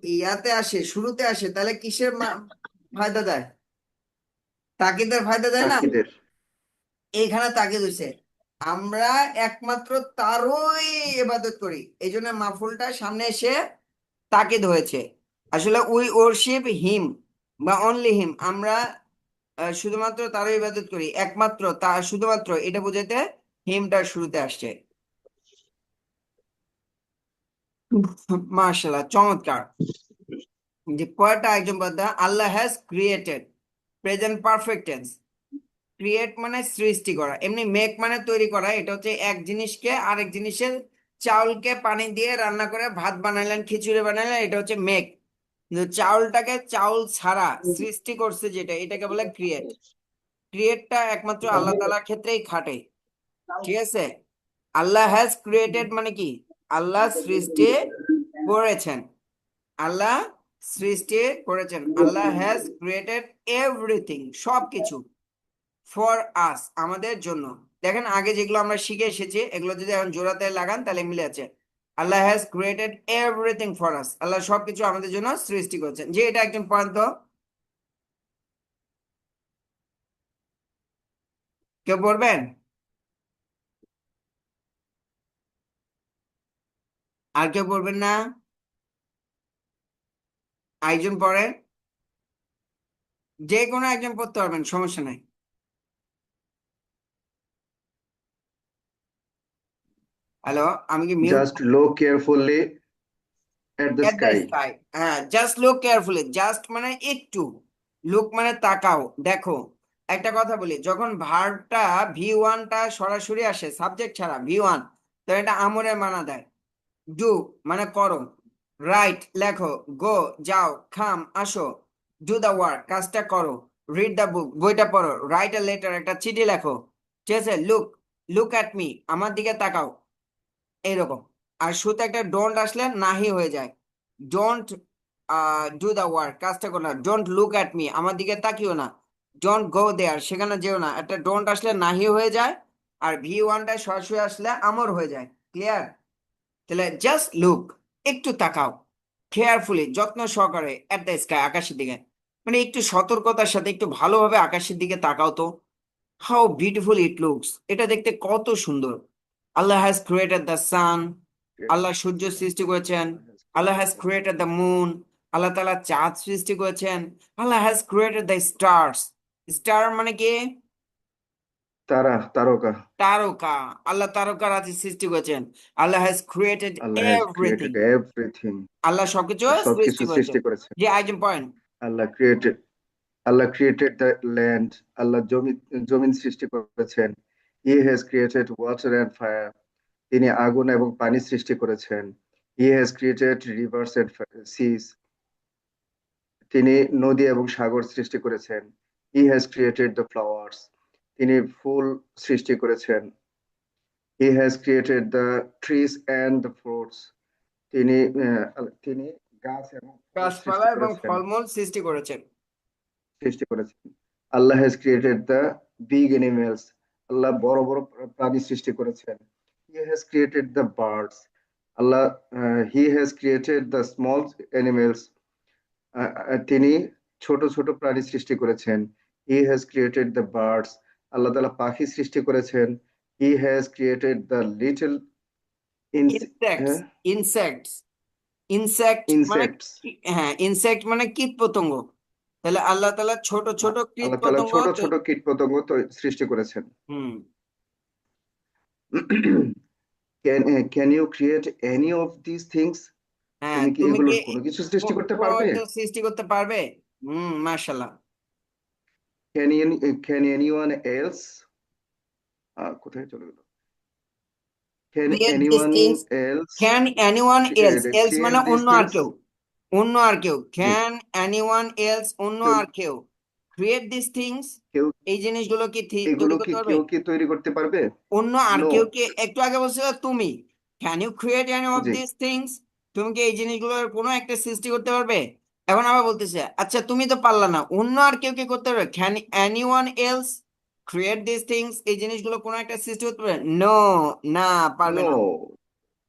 Speaker 1: ইয়াতে আসে, শুরুতে আসে, তাহলে কিসের ফায়দা দেয়? তাকিদের ফায়দা দেয় না?
Speaker 3: তাকিদের।
Speaker 1: এইখানে তাকিদ হইছে, আমরা একমাত্র তারই ইবাদত করি, এই জন্য মাফুলটা সামনে এসে তাকিদ হয়েছে। আসলে উই ওরশিপ হিম বা অনলি হিম, আমরা শুধুমাত্র তারই ইবাদত করি, একমাত্র তার, শুধুমাত্র, এটা বোঝাতে হিমটা শুরুতে আসছে। মাশাআল্লাহ, চমৎকার। যে কয়টা একজন বান্দা, Allah has created, present perfect tense. Create মানে সৃষ্টি করা, এমনি মেক মানে তৈরি করা। এটা হচ্ছে এক জিনিসকে আরেক জিনিসের, চাউলকে পানি দিয়ে রান্না করে ভাত বানাইলেন, খিচুড়ি বানাইলেন, এটা হচ্ছে মেক। কিন্তু চাউলটাকে চাউল ছাড়া সৃষ্টি করছে যেটা, এটাকে বলে ক্রিয়েট। ক্রিয়েটটা একমাত্র আল্লাহ তাআলার ক্ষেত্রেই খাটে, ঠিক আছে? আল্লাহ হ্যাজ ক্রিয়েটেড মানে কি? আল্লাহ সৃষ্টি করেছেন, আল্লাহ সৃষ্টি করেছেন। আল্লাহ হ্যাজ ক্রিয়েটেড এভরিথিং, সবকিছু, ফর আস, আমাদের জন্য। দেখেন আগে যেগুলো আমরা শিখে এসেছি, এগুলো যদি এখন জোড়াতে লাগান তাহলে মিলে আছে। Allah has created everything for us, Allah সবকিছু আমাদের জন্য সৃষ্টি করেছেন। যে এটা একজন পয়েন্ট তো, কেউ পড়বেন? আর কেউ পড়বেন না? একজন পড়েন, যে কোনো একজন পড়তে পারবেন, সমস্যা নাই। হ্যালো, আমি কি mute?
Speaker 3: Just look carefully at the
Speaker 1: at the
Speaker 3: sky.
Speaker 1: Sky, হ্যাঁ, জাস্ট লুক কেয়ারফুলি, জাস্ট মানে একটু, লুক মানে তাকাও, দেখো। একটা কথা বলি, যখন ভার্বটা V1টা সরাসরি আসে সাবজেক্ট ছাড়া, V1, তো এটা আমরের মানা দেয়। ডু মানে করো, রাইট লেখো, গো যাও, খাম আসো, ডু দ্য ওয়ার্ক কাজটা করো, রিড দ্য বুক বইটা পড়ো, রাইট আ লেটার একটা চিঠি লেখো, ঠিক আছে? লুক, লুক অ্যাট মি, আমার দিকে তাকাও, এইরকম। আর শুধু একটা ডোন্ট আসলে নাহি হয়ে যায়। ডোন্ট ডু দ্য ওয়ার্ক কাজটা করো না, ডোন্ট লুক অ্যাট মি, আমার দিকে তাকিও না, ডোন্ট গো দেয়ার, সেখানে যেও না। একটা ডোন্ট আসলে নাহি হয়ে যায়, আর V1টা সরাসরি আসলে আমর হয়ে যায়। ক্লিয়ার? তাহলে জাস্ট লুক, একটু তাকাও, কেয়ারফুলি যত্ন সহকারে, এট দ্য স্কাই, আকাশের দিকে, মানে একটু সতর্কতার সাথে একটু ভালোভাবে আকাশের দিকে তাকাও তো। হাউ বিউটিফুল ইট লুকস, এটা দেখতে কত সুন্দর। Allah has created the sun, Allah সূর্য সৃষ্টি করেছেন। Allah has created the moon, Allah তাআলা চাঁদ সৃষ্টি করেছেন। Allah has created the stars, star মানে কি?
Speaker 3: তারা, তারকা।
Speaker 1: তারকা, আল্লাহ তারকা রাশি সৃষ্টি করেছেন। Allah has created
Speaker 3: Allah has
Speaker 1: everything,
Speaker 3: created everything,
Speaker 1: Allah সবকিছু
Speaker 3: সবকিছু
Speaker 1: সৃষ্টি
Speaker 3: সৃষ্টি
Speaker 1: করেছেন।
Speaker 3: করেছেন।
Speaker 1: যে একজন point,
Speaker 3: Allah created, Allah created the land, Allah জমিন সৃষ্টি করেছেন। He has created water and fire, তিনি আগুন এবং পানি সৃষ্টি করেছেন। He has created rivers and seas, তিনি নদী এবং সাগর সৃষ্টি করেছেন। He has created the flowers, তিনি ফুল সৃষ্টি করেছেন। He has created the trees and the fruits, তিনি তিনি গাছ এবং ফল
Speaker 1: গাছপালা
Speaker 3: সৃষ্টি
Speaker 1: এবং
Speaker 3: করেছেন।
Speaker 1: ফলমূল সৃষ্টি করেছেন।
Speaker 3: সৃষ্টি করেছেন। Allah has created the big animals, Allah বড় বড় প্রাণী সৃষ্টি করেছেন। He has created the birds, Allah he has created the small animals, তিনি ছোট ছোট প্রাণী সৃষ্টি করেছেন। He has created the birds, Allah তাআলা পাখি সৃষ্টি করেছেন। He has created the little
Speaker 1: insects, insects, insect মানে
Speaker 3: ইনসেক্টস,
Speaker 1: হ্যাঁ, ইনসেক্ট মানে কীট পতঙ্গ। তাহলে আল্লাহ তাআলা ছোট ছোট কীট
Speaker 3: আল্লাহ তাআলা
Speaker 1: পতঙ্গ
Speaker 3: ছোট ছোট কীট পতঙ্গ সৃষ্টি করেছেন।
Speaker 1: হুম,
Speaker 3: Can you create any of these things?
Speaker 1: হ্যাঁ,
Speaker 3: তুমি কি
Speaker 1: তুমি কি
Speaker 3: এগুলোর কোনো কিছু সৃষ্টি করতে পারবে?
Speaker 1: কোনো সৃষ্টি করতে পারবে? মাশাআল্লাহ।
Speaker 3: Can anyone else? কোথায় চলে গেল? Can
Speaker 1: create these
Speaker 3: anyone
Speaker 1: things.
Speaker 3: else
Speaker 1: Can anyone else? Else
Speaker 3: create
Speaker 1: মানে
Speaker 3: these
Speaker 1: অন্য আর
Speaker 3: things?
Speaker 1: কেউ, অন্য আর কেউ।
Speaker 3: জি,
Speaker 1: Can anyone else? অন্য
Speaker 3: কেউ
Speaker 1: আর কেউ create these things?
Speaker 3: কেউ
Speaker 1: এই জিনিসগুলো কি তৈরি
Speaker 3: এগুলো কি
Speaker 1: করতে পারবে?
Speaker 3: কেউ কি তৈরি করতে পারবে?
Speaker 1: অন্য আর
Speaker 3: নো।
Speaker 1: কেউ কি? একটু আগে বলছিল তুমি। Can you create any of
Speaker 3: the,
Speaker 1: this things? তুমি কি এই জিনিসগুলোর কোনো একটা সৃষ্টি করতে পারবে? এখন আবার বলতেছে, আচ্ছা তুমি তো পারলা না, অন্য আর কেউ কি করতে পারবে? Can anyone else create this things? এই জিনিসগুলো কোনো একটা সৃষ্টি করতে পারবে? নো, না, পারবে
Speaker 3: নো,
Speaker 1: না।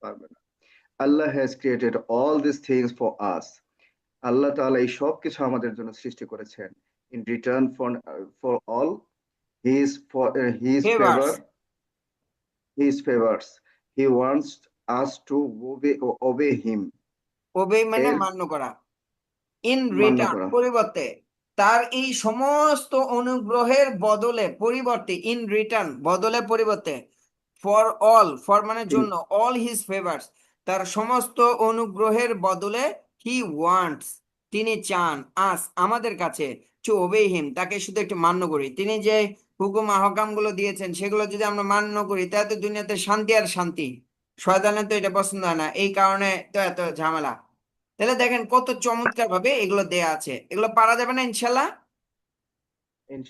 Speaker 3: পারবে না। Allah has created all this things for us. Allah তাআলা এই সব কিছু আমাদের জন্য সৃষ্টি করেছেন। In return for all his
Speaker 1: favours.
Speaker 3: favors. He wants us to obey him.
Speaker 1: Obey মানে
Speaker 3: এর
Speaker 1: মান্য করা। ইন
Speaker 3: মান্য
Speaker 1: রিটার্ন
Speaker 3: করা।
Speaker 1: পরিবর্তে, তার এই সমস্ত অনুগ্রহের বদলে, পরিবর্তে, ইন রিটার্ন বদলে, পরিবর্তে, ফর অল, ফর মানে জন্য, অল হিজ ফেভার্স, তার সমস্ত অনুগ্রহের বদলে, হি ওয়ান্টস, তিনি চান, আস আমাদের কাছে, টু ওবে হিম, তাকে শুধু একটু মান্য করি। তিনি যে হুকুম আহকাম গুলো দিয়েছেন সেগুলো যদি আমরা মান্য করি তাহলে তো দুনিয়াতে শান্তি আর শান্তি। শয়তানের তো এটা পছন্দ হয় না, এই কারণে তো এত ঝামেলা। তাহলে দেখেন কত চমৎকার ভাবে এগুলো দেয়া আছে। এগুলো পারা যাবে না ইনশাল্লাহ?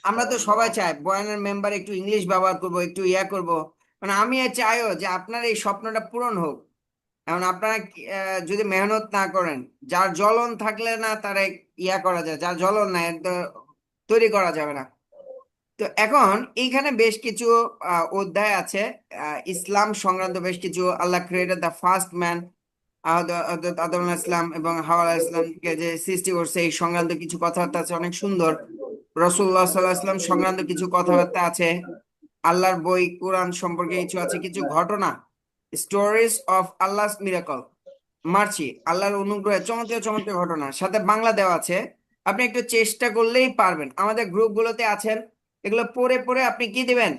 Speaker 1: আমরা তো সবাই
Speaker 3: ইনশাআল্লাহ।
Speaker 1: চাই বয়ানের মেম্বার একটু ইংলিশ ব্যবহার করব, একটু ইয়া করব, মানে আমি চাইও যে আপনার এই স্বপ্নটা পূরণ হোক। এখন আপনারা যদি মেহনত না করেন, যার জ্বলন থাকলে না তারা ইয়া করা যায়, যার জ্বলন নাই একদম তৈরি করা যাবে না। তো এখন এইখানে বেশ কিছু অধ্যায় আছে, ইসলাম সংক্রান্ত বেশ কিছু। আল্লাহ ক্রিয়েটেড দ্য ফার্স্ট ম্যান, আদম আলাইহিস সালাম এবং হাওয়া আলাইহিস সালামকে যে সৃষ্টি করছে এই সংক্রান্ত কিছু কথাবার্তা আছে, অনেক সুন্দর। রাসূলুল্লাহ সাল্লাল্লাহু আলাইহি ওয়াসাল্লাম সংক্রান্ত কিছু কথাবার্তা আছে। আল্লাহর বই কোরআন সম্পর্কে কিছু আছে, কিছু ঘটনা, স্টোরিজ অফ আল্লাহস মিরাকল, মার্চি, আল্লাহর অনুগ্রহে চমৎকার চমৎকার ঘটনা, সাথে বাংলা দেওয়া আছে। আপনি একটু চেষ্টা করলেই পারবেন। আমাদের গ্রুপগুলোতে আছেন, এগুলো পড়ে পড়ে আপনি কি দিবেন,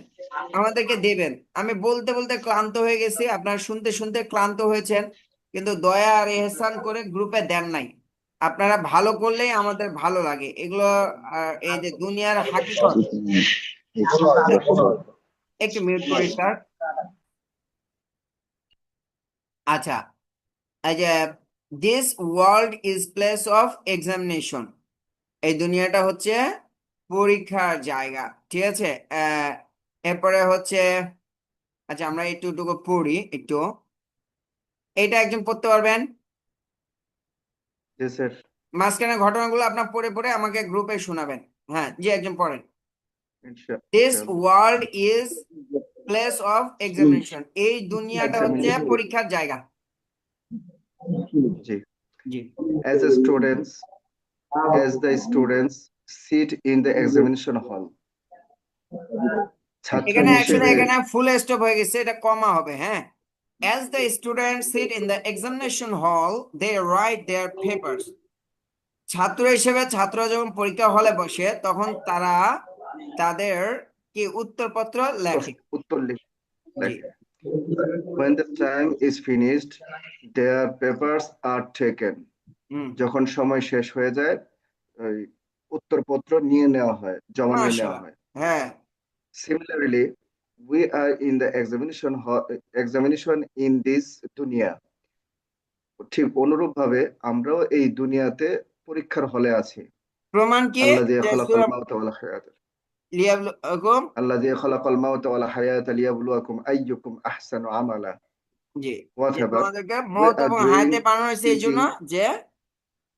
Speaker 1: আমাদেরকে দেবেন। আমি বলতে বলতে ক্লান্ত হয়ে গেছি, আপনারা শুনতে শুনতে ক্লান্ত হয়েছেন, কিন্তু দয়া আর এহসান করে গ্রুপে দেন নাই। আপনারা ভালো করলেই আমাদের ভালো লাগে এগুলো। এই যে দুনিয়ার হাকিকত, একটু মিউট করি স্যার। আচ্ছা, এই যে this world is place of examination, এই দুনিয়াটা হচ্ছে পরীক্ষার জায়গা, ঠিক আছে। এরপরে হচ্ছে, আচ্ছা আমরা একটু পড়ি একটু, এটা একজন পড়তে পারবেন?
Speaker 3: জি স্যার।
Speaker 1: মাঝখানে ঘটনাগুলো আপনার পড়ে পড়ে আমাকে গ্রুপে শোনাবেন। হ্যাঁ জি, একজন পড়েন। দিস
Speaker 3: ইনশাআল্লাহ।
Speaker 1: World is place of examination, এই দুনিয়াটা হচ্ছে
Speaker 3: এক্সামিনেশন।
Speaker 1: পরীক্ষার জায়গা।
Speaker 3: জি।
Speaker 1: জি,
Speaker 3: As a students, as the students sit in the examination hall. ছাত্র
Speaker 1: এখানে অ্যাকচুয়ালি
Speaker 3: হিসেবে
Speaker 1: এখানে ফুল স্টপ হয়ে গেছে, এটা কমা হবে। হ্যাঁ, as the students sit in the examination hall they write their papers, ছাত্র হিসেবে ছাত্ররা যখন পরীক্ষা হলে বসে তখন তারা তাদের কি উত্তরপত্র লেখে।
Speaker 3: উত্তর
Speaker 1: জি,
Speaker 3: লেখে। When the time is finished, their papers are taken.
Speaker 1: হুম,
Speaker 3: যখন সময় শেষ হয়ে যায়, ওই উত্তরপত্র নিয়ে নেওয়া হয়, জমা নিয়ে নেওয়া
Speaker 1: মাশাআল্লাহ।
Speaker 3: হয়।
Speaker 1: হ্যাঁ,
Speaker 3: Similarly, we are in the examination in this dunya. ঠিক অনুরূপভাবে আমরাও এই দুনিয়াতে পরীক্ষার হলে আছি।
Speaker 1: প্রমাণ কি?
Speaker 3: আল্লাযী
Speaker 1: যে
Speaker 3: খালাকাল
Speaker 1: সূরা
Speaker 3: মাউতা ওয়াল হায়াত।
Speaker 1: লিয়াবলুকুম,
Speaker 3: আল্লাযী খালাকাল মাউতা ওয়াল হায়াত লিয়াবলুয়াকুম আইয়ুকুম আহসানু আমালা।
Speaker 1: জি, যে
Speaker 3: Whatever
Speaker 1: তোমাদেরকে
Speaker 3: we
Speaker 1: মওত
Speaker 3: are
Speaker 1: এবং
Speaker 3: doing,
Speaker 1: হায়াতে বানানো হয়েছে এই জন্য
Speaker 3: thinking,
Speaker 1: যে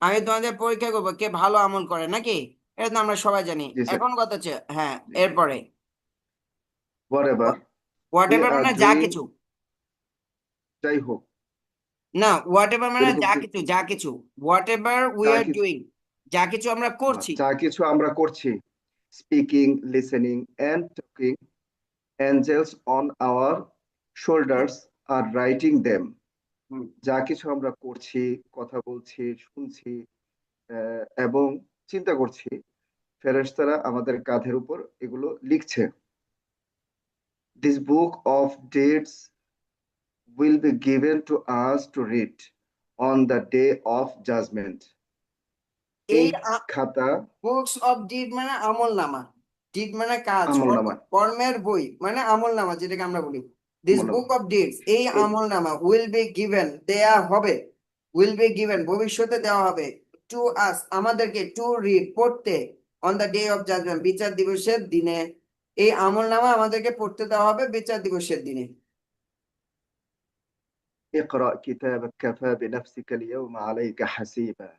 Speaker 1: আমি তোমাদের পরীক্ষা করবো কে ভালো আমল করে নাকি। এটা তো আমরা সবাই জানি।
Speaker 3: জি স্যার,
Speaker 1: এখন কথা হচ্ছে, হ্যাঁ
Speaker 3: জি,
Speaker 1: এরপরে
Speaker 3: whatever
Speaker 1: what
Speaker 3: we
Speaker 1: ever
Speaker 3: are
Speaker 1: মানে যা
Speaker 3: doing,
Speaker 1: কিছু,
Speaker 3: যাই হোক,
Speaker 1: না হোয়াট এভার মানে
Speaker 3: এরকম
Speaker 1: যা কিছু, যা কিছু, হোয়াট এভার উই
Speaker 3: যা
Speaker 1: আর
Speaker 3: কিছু,
Speaker 1: ডুইং, যা কিছু আমরা করছি।
Speaker 3: যা কিছু আমরা করছি, speaking, listening and talking, angels on our shoulders are writing them.
Speaker 1: হুম,
Speaker 3: যা কিছু আমরা করছি, কথা বলছি, শুনছি এবং চিন্তা করছি, ফেরেশতারা আমাদের কাঁধের উপর এগুলো লিখছে। This book of deeds will be given to us to read on the day of judgment. এই
Speaker 1: এই
Speaker 3: খাতা
Speaker 1: বুকস অফ ডিড মানে আমল নামা, ডিড মানে কাজ,
Speaker 3: আমলনামা।
Speaker 1: কর্মের বই মানে আমল নামা যেটাকে আমরা বলি। দিস
Speaker 3: বলো।
Speaker 1: বুক অফ ডিডস, এই আমলনামা উইল বি গিভেন, দেয়া হবে, উইল বি গিভেন ভবিষ্যতে দেওয়া হবে, টু আস আমাদেরকে, টু রিড পড়তে, on the day of judgment বিচার দিবসের দিনে। এই আমলনামা আমাদেরকে পড়তে দেওয়া হবে বিচার দিবসের দিনে।
Speaker 3: اقرأ كتابك كفى بنفسك اليوم عليك حسيبا।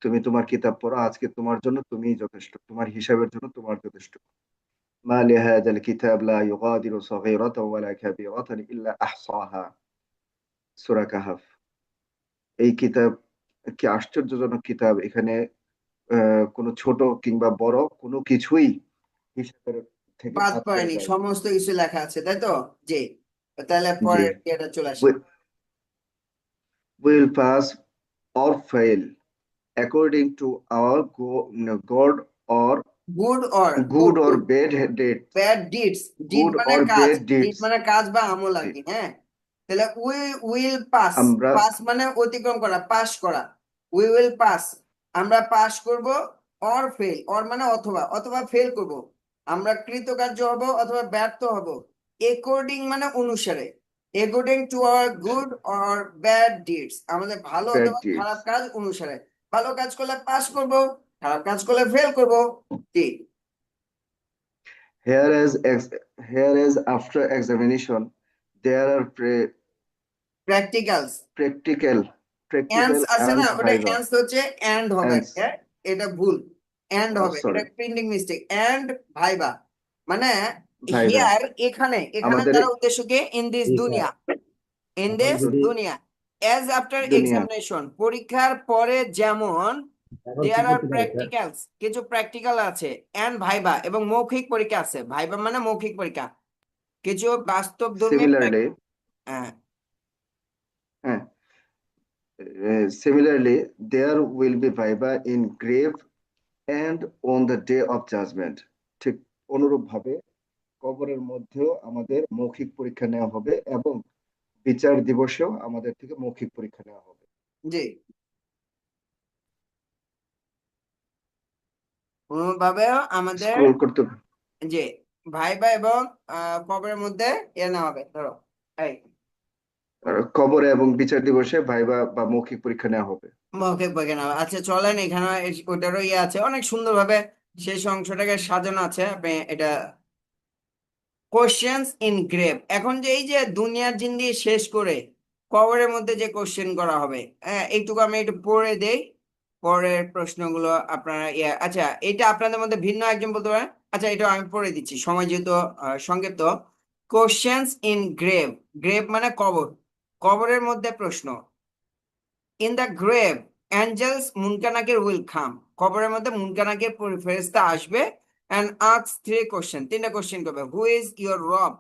Speaker 3: তুমি তোমার কিতাব পড়ো, আজকে তোমার জন্য তুমিই যথেষ্ট, তোমার হিসাবের জন্য তোমার যথেষ্ট। ما لهذا الكتاب لا يغادر صغيرة ولا كبيرة إلا أحصاها। সূরা কাহাফ। এই কিতাব কি আশ্চর্যজনক কিতাব, এখানে কোনো ছোট কিংবা বড় কোনো কিছুই হিসাবের থেকে
Speaker 1: বাদ
Speaker 3: বাদ পড়ে
Speaker 1: পড়েনি,
Speaker 3: যায়।
Speaker 1: সমস্ত কিছু লেখা আছে, তাই তো? জি, তাহলে
Speaker 3: জি।
Speaker 1: পরের ইয়েটা চলে আসে।
Speaker 3: will pass or fail according to our God or
Speaker 1: good or
Speaker 3: good or bad deeds।
Speaker 1: Bad deeds, did
Speaker 3: good
Speaker 1: মানে
Speaker 3: or
Speaker 1: কাজ,
Speaker 3: bad
Speaker 1: ডিড
Speaker 3: deeds।
Speaker 1: মানে কাজ বা আমল আর
Speaker 3: জি।
Speaker 1: কি। হ্যাঁ, তাহলে উই উইল পাস,
Speaker 3: আমরা
Speaker 1: পাস মানে অতিক্রম করা, পাস করা। উই উইল পাস, আমরা পাস করব, অর ফেল, অর মানে অথবা, অথবা ফেল করব, আমরা কৃতকার্য হব অথবা ব্যর্থ হব, অ্যাকর্ডিং মানে অনুসারে, according to our good or bad deeds, আমাদের ভালো
Speaker 3: bad
Speaker 1: অথবা
Speaker 3: deeds।
Speaker 1: খারাপ কাজ অনুসারে। ভালো কাজ করলে পাস করব, খারাপ কাজ করলে ফেল করব। জি,
Speaker 3: Whereas after examination there are
Speaker 1: প্র্যাকটিক্যালস,
Speaker 3: practical
Speaker 1: অ্যান্স আছে
Speaker 3: and
Speaker 1: না, ওটা
Speaker 3: viva
Speaker 1: অ্যান্স হচ্ছে এন্ড হবে,
Speaker 3: and
Speaker 1: হ্যাঁ? এটা ভুল, এন্ড হবে, এটা
Speaker 3: sorry
Speaker 1: printing mistake. And viva মানে
Speaker 3: viva।
Speaker 1: হিয়ার, এখানে, এখানে
Speaker 3: আমাদের
Speaker 1: দ্বারা উদ্দেশ্য কি? ইন দিস
Speaker 2: জি স্যার,
Speaker 1: দুনিয়া, ইন
Speaker 2: এখন
Speaker 1: দিস
Speaker 2: যদি
Speaker 1: দুনিয়া, অ্যাজ আফটার
Speaker 3: দুনিয়া।
Speaker 1: এক্সামিনেশন, পরীক্ষার পরে যেমন,
Speaker 2: এখন কি
Speaker 1: দেয়ার আর
Speaker 2: করতে পারি স্যার?
Speaker 1: প্র্যাকটিক্যালস, কিছু প্র্যাকটিক্যাল আছে, এন্ড ভাইবা এবং মৌখিক পরীক্ষা আছে। ভাইবা মানে মৌখিক পরীক্ষা, কিছু বাস্তব ধর্মী
Speaker 3: Similarly, similarly, there will be viva in grave and on the day of judgment। ঠিক অনুরূপভাবে কবরের মধ্যেও আমাদের মৌখিক পরীক্ষা নেওয়া হবে এবং বিচার দিবসেও আমাদের থেকে মৌখিক পরীক্ষা নেওয়া হবে।
Speaker 1: জি, ভাবে আমাদের
Speaker 3: স্ক্রল করতে
Speaker 1: যে ভাইবা এবং কবরের মধ্যে এ নেওয়া হবে। ধরো এই
Speaker 3: কবরে এবং বিচার দিবসে ভাইবা বা মৌখিক পরীক্ষা নেওয়া হবে।
Speaker 1: মৌখিক পরীক্ষা নেওয়া। আচ্ছা চলেন, এখানে ওটারও ইয়ে আছে, অনেক সুন্দরভাবে শেষ অংশটাকে সাজানো আছে। আপনি এটা কোশ্চেন্স ইন গ্রেভ, এখন যে এই যে দুনিয়ার জিন্দি শেষ করে কবরের মধ্যে যে কোশ্চেন করা হবে, হ্যাঁ, এইটুকু আমি একটু পড়ে দেই, পরের প্রশ্নগুলো আপনারা আচ্ছা, এটা আপনাদের মধ্যে ভিন্ন একজন বলতে পারেন। আচ্ছা, এটা আমি পড়ে দিচ্ছি, সময় যেহেতু সংক্ষিপ্ত। কোশ্চেন্স ইন গ্রেভ, গ্রেভ মানে কবর, কবরের মধ্যে প্রশ্ন। ইন দ্য গ্রেভ অ্যাঞ্জেলস মুনকানাকের উইল কাম, কবরের মধ্যে মুনকানাকের ফেরেশতা আসবে, and ask three question, তিনটা কোশ্চেন করবে। হু ইজ ইউর রব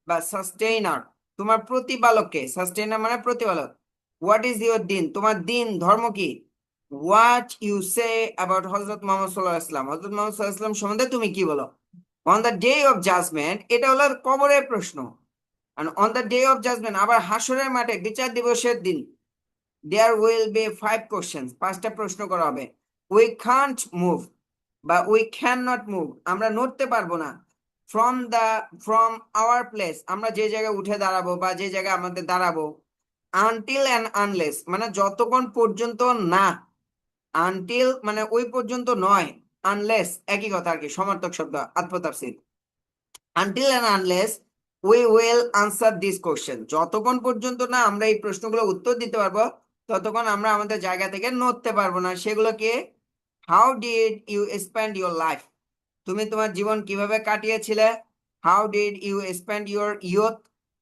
Speaker 1: বা সাস্টেইনার, তোমার প্রতিপালক কে? সাস্টেইনার মানে প্রতিপালক। হোয়াট ইজ ইউর দিন, তোমার দিন ধর্ম কি? হোয়াট ইউ সে অ্যাবাউট হযরত মুহাম্মদ সাল্লাল্লাহু আলাইহি ওয়াসাল্লাম, হযরত মুহাম্মদ সাল্লাল্লাহু আলাইহি ওয়াসাল্লাম সম্বন্ধে তুমি কি বলো? On the day of judgment, এটা হলো কবরের প্রশ্ন। and on the day of judgment, আবার হাসরের মাঠে বিচার দিবসের দিন, there will be 5 questions, পাঁচটা প্রশ্ন করা হবে। we can't move বা we cannot move, আমরা নড়তে পারবো না, from our place, আমরা যে জায়গায় উঠে দাঁড়াবো বা যে জায়গায় আমাদের দাঁড়াবো, until and unless মানে যতক্ষণ পর্যন্ত না, until মানে ওই পর্যন্ত নয়, unless একই কথা আর কি, সমার্থক শব্দ, আত্মতাফসীর। until and unless we will answer this question, যতক্ষণ পর্যন্ত না আমরা এই প্রশ্নগুলো উত্তর দিতে পারবো, ততক্ষণ আমরা আমাদের জায়গা থেকে নড়তে পারবো না। সেগুলো কি? How did you spend your life, তুমি তোমার জীবন কিভাবে কাটিয়েছিলে? How did you spend your youth,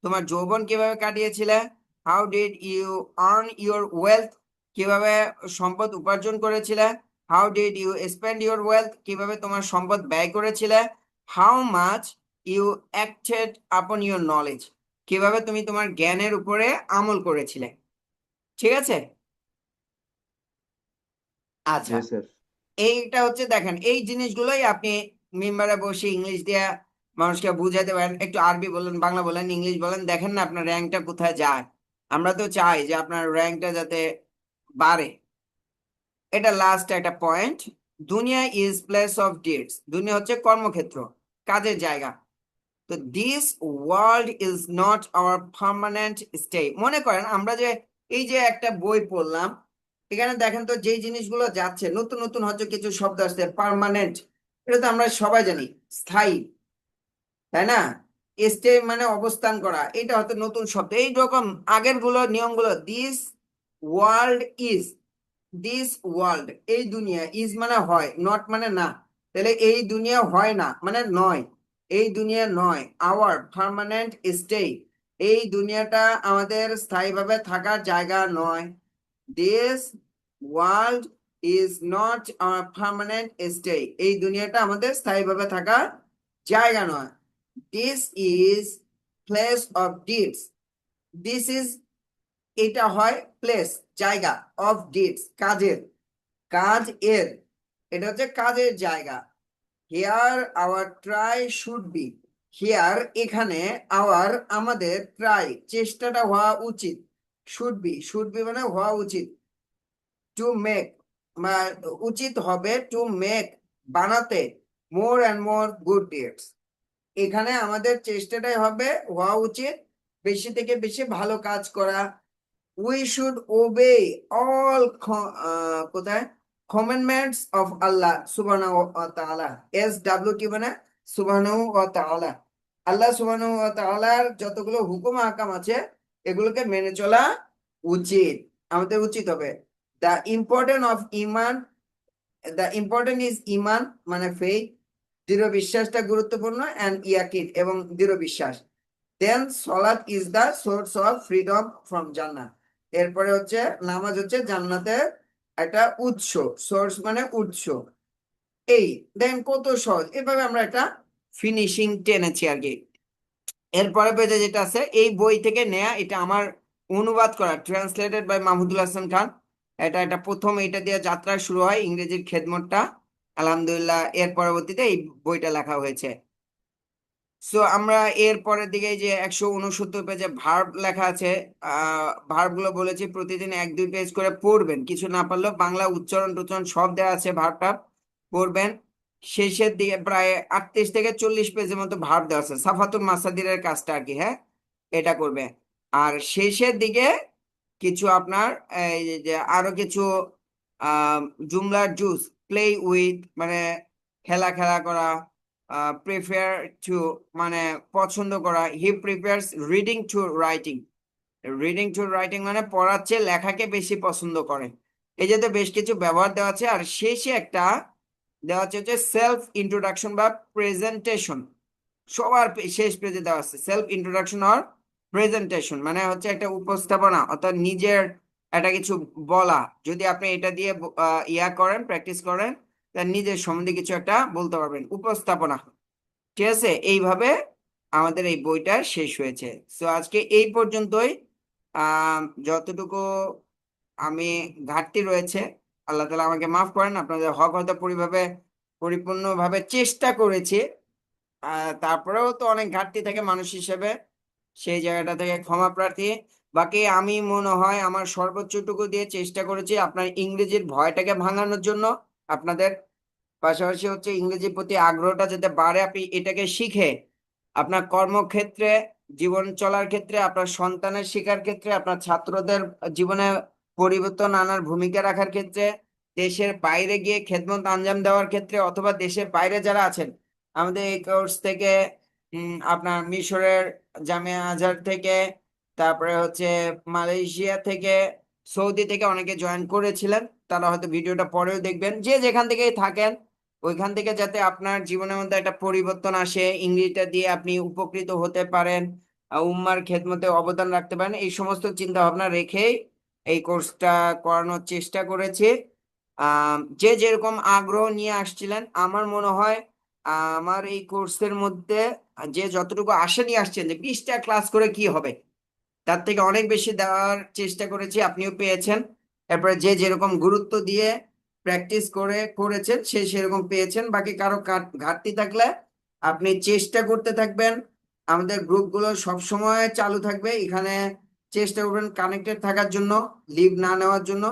Speaker 1: তোমার যৌবন কিভাবে কাটিয়েছিলে? How did you earn your wealth, কিভাবে সম্পদ উপার্জন করেছিলে? How did you spend your wealth, কিভাবে তোমার সম্পদ ব্যয় করেছিলে? How much you acted upon your knowledge, কিভাবে তুমি তোমার জ্ঞানের উপরে আমল করেছিলে। ঠিক আছে? আচ্ছা,
Speaker 3: জি স্যার।
Speaker 1: এইটা হচ্ছে, দেখেন এই জিনিসগুলোই আপনি মেম্বারে বসে ইংলিশ দিয়ে মানুষকে বুঝাতে পারেন। একটু আরবি বলেন, বাংলা বলেন, ইংলিশ বলেন, দেখেন না আপনার র্যাঙ্কটা কোথায় যায়। আমরা তো চাই যে আপনার র্যাঙ্কটা যাতে বাড়ে। এটা লাস্ট একটা পয়েন্ট। দুনিয়া ইজ প্লেস অফ ডিডস, দুনিয়া হচ্ছে কর্মক্ষেত্র, কাজের জায়গা। তো this world is not our permanent stay. মনে করেন আমরা যে এই যে একটা বই পড়লাম, এখানে দেখেন তো যেই জিনিসগুলো যাচ্ছে, নতুন নতুন হচ্ছে কিছু শব্দ আসছে। পার্মানেন্ট, এটা তো আমরা সবাই জানি, স্থায়ী, তাই না? স্টে মানে অবস্থান করা, এটা হয়তো নতুন শব্দ। এইরকম আগের গুলো নিয়মগুলো, this world is, this world, এই দুনিয়া, ইজ মানে হয়, নট মানে না। তাহলে এই দুনিয়া হয় না মানে নয়, এই দুনিয়া নয়। আওয়ার পার্মানেন্ট স্টে, এই দুনিয়াটা আমাদের স্থায়ীভাবে থাকার জায়গা নয়। This world is not our permanent stay, এই দুনিয়াটা আমাদের স্থায়ীভাবে থাকার জায়গা নয়। This is place of deeds, this is, এটা হয় প্লেস, জায়গা, অফ ডিডস, কাজের, কাজ এর, এটা হচ্ছে কাজের জায়গা। Here our try should be, here এখানে, আওয়ার আমাদের, ট্রাই চেষ্টাটা হওয়া উচিত, শুড বি, শুড বি মানে হওয়া উচিত, টু মেক বা উচিত হবে, টু মেক বানাতে, more and more good deeds, এখানে আমাদের চেষ্টাটাই হবে, হওয়া উচিত বেশি থেকে বেশি ভালো কাজ করা। উই শুড ওবে অল, কোথায়, commandments of Allah subhanahu wa ta'ala, SWT মানে সুবহানাহু ওয়া তাআলা, আল্লাহ সুবহানাহু ওয়া তাআলার যতগুলো হুকুম আহকাম আছে এগুলোকে মেনে চলা উচিত, আমাদের উচিত হবে। দ্য ইম্পর্টেন্ট অফ ইমান, দ্য ইম্পর্টেন্ট ইজ ইমান মানে ফেইথ, দৃঢ় বিশ্বাসটা গুরুত্বপূর্ণ, এন্ড ইয়াকিন এবং দৃঢ় বিশ্বাস। দেন সলাত is the source of freedom from জান্নাত, এরপরে হচ্ছে নামাজ হচ্ছে জান্নাতের একটা উৎস, সোর্স মানে উৎস। এই দেন কত সহজ, এভাবে আমরা একটা ফিনিশিং টেনেছি আর কি। এরপরে পেজে যেটা আছে এই বই থেকে নেয়া, এটা আমার অনুবাদ করা, ট্রান্সলেটেড বাই মাহমুদুল হাসান খান। এটা প্রথম এটা দিয়ে যাত্রা শুরু হয় ইংরেজির খেদমতটা, আলহামদুলিল্লাহ এর পরবর্তীতে এই বইটা লেখা হয়েছে। সো আমরা এর পরের দিকে যে 169 পেজে ভার্ব লেখা আছে, ভার্ব গুলো বলেছি প্রতিদিন 1-2 পেজ করে পড়বেন, কিছু না পারলেও বাংলা উচ্চারণ টুচ্চারণ সব দেওয়া আছে, ভার্বটা পড়বেন। শেষের দিকে প্রায় 38 থেকে 40 পেজের মতো ভার্ব দেওয়া আছে, সাফাতুল মাসাদিরের কাজটা আর কি, হ্যাঁ এটা করবে। আর শেষের দিকে কিছু আপনার এই যে আরো কিছু জুমলার জুস, প্লে উইথ মানে খেলা খেলা করা, প্রিফার টু মানে পছন্দ করা, he prefers reading to writing, reading to writing মানে পড়ার চেয়ে লেখাকে বেশি পছন্দ করে। এই যে তো বেশ কিছু ব্যবহার দেওয়া আছে। আর শেষে একটা দেওয়া আছে হচ্ছে সেলফ ইন্ট্রোডাকশন বা প্রেজেন্টেশন, সবার শেষ পেজে দেওয়া আছে সেলফ ইন্ট্রোডাকশন আর প্রেজেন্টেশন, মানে হচ্ছে একটা উপস্থাপনা, অর্থাৎ নিজের একটা কিছু বলা। যদি আপনি এটা দিয়ে ইয়া করেন, প্র্যাকটিস করেন, তার নিজের সম্বন্ধে কিছু একটা বলতে পারবেন, উপস্থাপনা। ঠিক আছে, এইভাবে আমাদের এই বইটা শেষ হয়েছে। তো আজকে এই পর্যন্তই। যতটুকু আমি ঘাটতি রয়েছে আল্লাহ তাআলা আমাকে মাফ করেন, আপনাদের হক হয়তো পরিপূর্ণভাবে চেষ্টা করেছি, তারপরেও তো অনেক ঘাটতি থাকে মানুষ হিসেবে, সেই জায়গাটা থেকে ক্ষমা প্রার্থী। বাকি আমি মনে হয় আমার সর্বোচ্চটুকু দিয়ে চেষ্টা করেছি আপনার ইংরেজির ভয়টাকে ভাঙানোর জন্য, আপনাদের পাশাপাশি হচ্ছে ইংরেজির প্রতি আগ্রহটা যাতে বাড়ে, আপনি এটাকে শিখে আপনার কর্মক্ষেত্রে, জীবন চলার ক্ষেত্রে, আপনার সন্তানের শেখার ক্ষেত্রে, আপনার ছাত্রদের জীবনে পরিবর্তন আনার ভূমিকা রাখার ক্ষেত্রে, দেশের বাইরে গিয়ে খেদমত আঞ্জাম দেওয়ার ক্ষেত্রে, অথবা দেশের বাইরে যারা আছেন আমাদের এই কোর্স থেকে, আপনার মিশরের জামিয়া আজহার থেকে, তারপরে হচ্ছে মালয়েশিয়া থেকে, সৌদি থেকে অনেকে জয়েন করেছিলেন, তারা হয়তো ভিডিওটা পরেও দেখবেন। যে যেখান থেকেই থাকেন ওইখান থেকে যাতে আপনার জীবনের মধ্যে একটা পরিবর্তন আসে, ইংরেজিটা দিয়ে আপনি উপকৃত হতে পারেন, উম্মার খেদমতে অবদান রাখতে পারেন, এই সমস্ত চিন্তা ভাবনা রেখেই এই কোর্সটা করানোর চেষ্টা করেছি। যে যেরকম আগ্রহ নিয়ে আসছিলেন, আমার মনে হয় আমার এই কোর্সের মধ্যে যে যতটুকু আশা নিয়ে আসছেন যে 20টা ক্লাস করে কি হবে, তার থেকে অনেক বেশি দেওয়ার চেষ্টা করেছি, আপনিও পেয়েছেন। এরপরে যে যেরকম গুরুত্ব দিয়ে প্র্যাকটিস করেছেন সে সেরকম পেয়েছেন। বাকি কারো ঘাটতি থাকলে আপনি চেষ্টা করতে থাকবেন, আমাদের গ্রুপগুলো সবসময় চালু থাকবে, এখানে চেষ্টা করবেন কানেক্টেড থাকার জন্য, লিভ না নেওয়ার জন্য।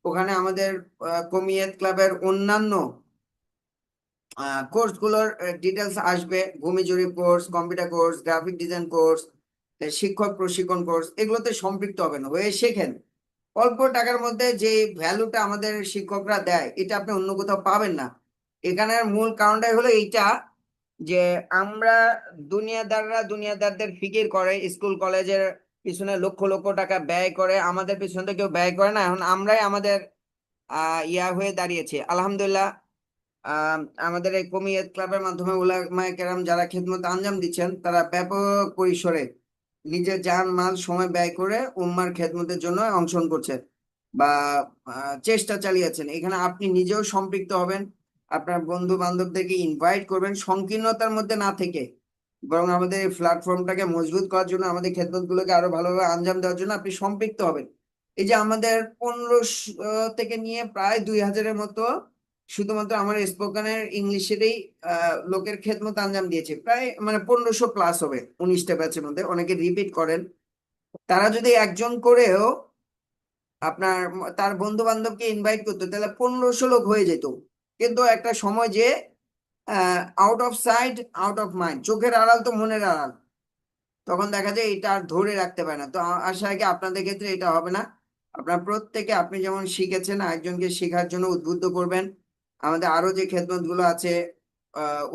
Speaker 1: ওখানে আমাদের কমিয়ত ক্লাবের অন্যান্য কোর্সগুলোর ডিটেলস আসবে। ভূমি জরিপ course, computer course, graphic design course, শিক্ষক প্রশিক্ষণ কোর্স, এগুলোতে সম্পৃক্ত হবেন, হয়ে শেখেন। অল্প টাকার মধ্যে যে ভ্যালুটা আমাদের শিক্ষকরা দেয়, এটা আপনি অন্য কোথাও পাবেন না। এখানের মূল কারণটাই হলো এইটা, যে আমরা দুনিয়াদারদের ফিকির করে স্কুল কলেজের পিছনে লক্ষ লক্ষ টাকা ব্যয় করে, আমাদের পিছনে কেউ ব্যয় করে না। এখন আমরাই আমাদের ইয়া হয়ে দাঁড়িয়েছি। আলহামদুলিল্লাহ, আমাদের এই কমিয়ত ক্লাবের মাধ্যমে উলামায়ে কেরাম যারা খেদমত আঞ্জাম দিচ্ছেন, তারা ব্যাপক পরিসরে নিজের জান মাল সময় ব্যয় করে উম্মার খেদমতের জন্য অংশগ্রহণ করছেন বা চেষ্টা চালিয়েছেন। এখানে আপনি নিজেও সম্পৃক্ত হবেন, আপনার বন্ধু বান্ধবদেরকে ইনভাইট করবেন, সংকীর্ণতার মধ্যে না থেকে, বরং আমাদের এই প্ল্যাটফর্মটাকে মজবুত করার জন্য, আমাদের খেদমতগুলোকে আরো ভালোভাবে আঞ্জাম দেওয়ার জন্য আপনি সম্পৃক্ত হবেন। এই যে আমাদের 1500 থেকে নিয়ে প্রায় 2000-এর মতো শুধুমাত্র আমার স্পোকেনের ইংলিশেরই লোকের খেদমত আঞ্জাম দিয়েছে, প্রায় মানে 1500 প্লাস হবে 19টা ব্যাচের মধ্যে। অনেকে রিপিট করেন, তারা যদি একজন করেও আপনার তার বন্ধু বান্ধবকে ইনভাইট করতো, তাহলে 1500 লোক হয়ে যেত। কিন্তু একটা সময় যে out of sight out of mind, চোখের আড়াল তো মনের আড়াল, তখন দেখা যায় এটা আর ধরে রাখতে পারে না। তো আশা রাখি আপনাদের ক্ষেত্রে এটা হবে না। আপনার প্রত্যেকে আপনি যেমন শিখেছেন, একজনকে শেখার জন্য উদ্বুদ্ধ করবেন। আমাদের আরো যে খেদমত গুলো আছে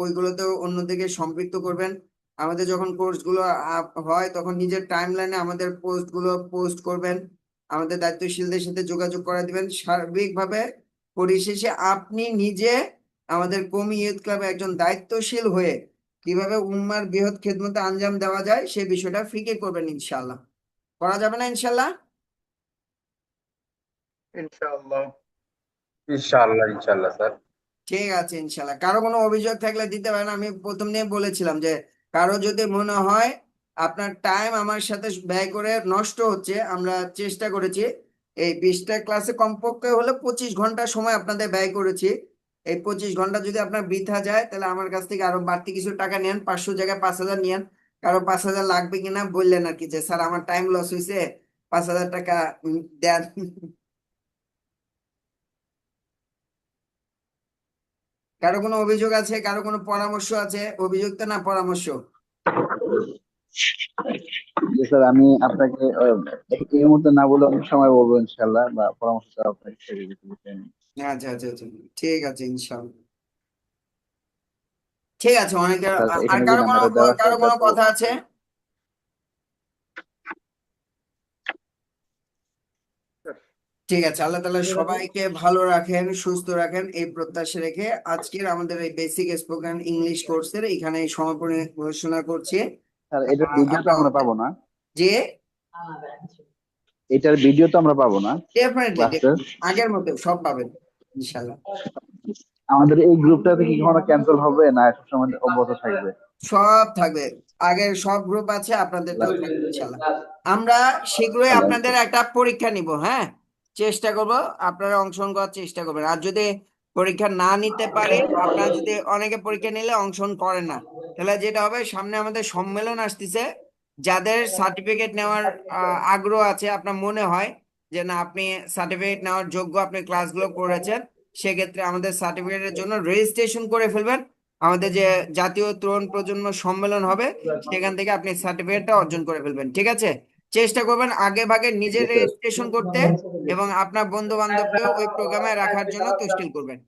Speaker 1: ওইগুলোতেও অন্যদিকে সম্পৃক্ত করবেন। আমাদের যখন কোর্স গুলো হয়, তখন নিজের টাইম লাইনে আমাদের পোস্ট গুলো পোস্ট করবেন, আমাদের দায়িত্বশীলদের সাথে যোগাযোগ করে দিবেন। সার্বিকভাবে পরিশেষে আপনি নিজে আমাদের কমি ইউথ ক্লাবে একজন দায়িত্বশীল হয়ে কিভাবে উম্মার বৃহৎ খেদমতে আঞ্জাম দেওয়া যায় সেই বিষয়টা ফিকির করবেন। ইনশাল্লাহ করা যাবে না? ইনশাল্লাহ,
Speaker 3: ইনশাআল্লাহ।
Speaker 5: ইনশাআল্লাহ ইনশাআল্লাহ স্যার।
Speaker 1: ঠিক আছে। ইনশাল্লাহ, কারো কোনো অভিযোগ থাকলে দিতে পারেন। আমি প্রথম দিন বলেছিলাম যে কারো যদি মনে হয় আপনার টাইম আমার সাথে ব্যয় করে নষ্ট হচ্ছে, আমরা চেষ্টা করেছি এই 20টা ক্লাসে কমপক্ষে হলে 25 ঘন্টা সময় আপনাদের ব্যয় করেছি। এই 25 ঘন্টা যদি আপনার বৃথা যায়, তাহলে আমার কাছ থেকে আরো বাড়তি কিছু টাকা নেন, 500 জায়গায় 5000 নিয়েন। কারো 5000 লাগবে কিনা বললেন আর কি, যে স্যার আমার টাইম লস হয়েছে, 5000 টাকা দেন। কারো কোনো অভিযোগ আছে? কারো কোনো পরামর্শ আছে? অভিযোগ তো না, পরামর্শ।
Speaker 4: স্যার, আমি আপনাকে এই মুহূর্তে না বলে অন্য সময় বলবো ইনশাল্লাহ, বা পরামর্শ আপনাকে ছেড়ে দিতে বিষয় নিয়ে।
Speaker 1: আচ্ছা আচ্ছা আচ্ছা, ঠিক আছে। ইনশাল্লাহ, ঠিক আছে। অনেকে
Speaker 4: স্যার,
Speaker 1: আর
Speaker 4: এখানে যে
Speaker 1: কারো কোনো
Speaker 4: নাম্বারটা দেওয়া আছে
Speaker 1: কারো
Speaker 4: এটা
Speaker 1: কোনো
Speaker 4: তো
Speaker 1: কথা আছে? ঠিক আছে। আল্লাহ তাআলা সবাইকে ভালো রাখেন, সুস্থ রাখেন, এই প্রত্যাশা রেখে আজকের আমাদের এই বেসিক স্পোকেন ইংলিশ কোর্সের এখানে সমাপনী ঘোষণা করছি।
Speaker 4: স্যার, এটার ভিডিও তো আমরা পাবো না?
Speaker 1: যে
Speaker 4: এটার ভিডিও তো আমরা পাবো না
Speaker 1: ডেফিনেটলি
Speaker 4: ক্লাসের?
Speaker 1: আগের মতো সব পাবেন ইনশাল্লাহ।
Speaker 4: আমাদের এই গ্রুপটাতে কি কখনো ক্যান্সেল হবে না সবসময় অব্যাহত থাকবে?
Speaker 1: সব থাকবে, আগের সব গ্রুপ আছে, আপনাদেরটাও থাকবে ইনশাল্লাহ। আমরা শীঘ্রই আপনাদের একটা পরীক্ষা নিব, হ্যাঁ, চেষ্টা করব আপনারা অংশগ্রহণ করার চেষ্টা করবেন। আর যদি পরীক্ষা না নিতে পারি, আপনারা যদি অনেকে পরীক্ষা নিলে অংশগ্রহণ করেন না, তাহলে যেটা হবে, সামনে আমাদের সম্মেলন আসতেছে, যাদের সার্টিফিকেট নেওয়ার আগ্রহ আছে, আপনার মনে হয় যে না আপনি সার্টিফিকেট নেওয়ার যোগ্য, আপনি ক্লাসগুলো করেছেন, সেক্ষেত্রে আমাদের সার্টিফিকেটের জন্য রেজিস্ট্রেশন করে ফেলবেন। আমাদের যে জাতীয় তরুণ প্রজন্ম সম্মেলন হবে, সেখান থেকে আপনি সার্টিফিকেটটা অর্জন করে ফেলবেন। ঠিক আছে? চেষ্টা করবেন আগে ভাগে নিজের রেজিস্ট্রেশন করতে, এবং আপনার বন্ধু বান্ধবকেও ওই প্রোগ্রামে রাখার জন্য তশকিল করবেন।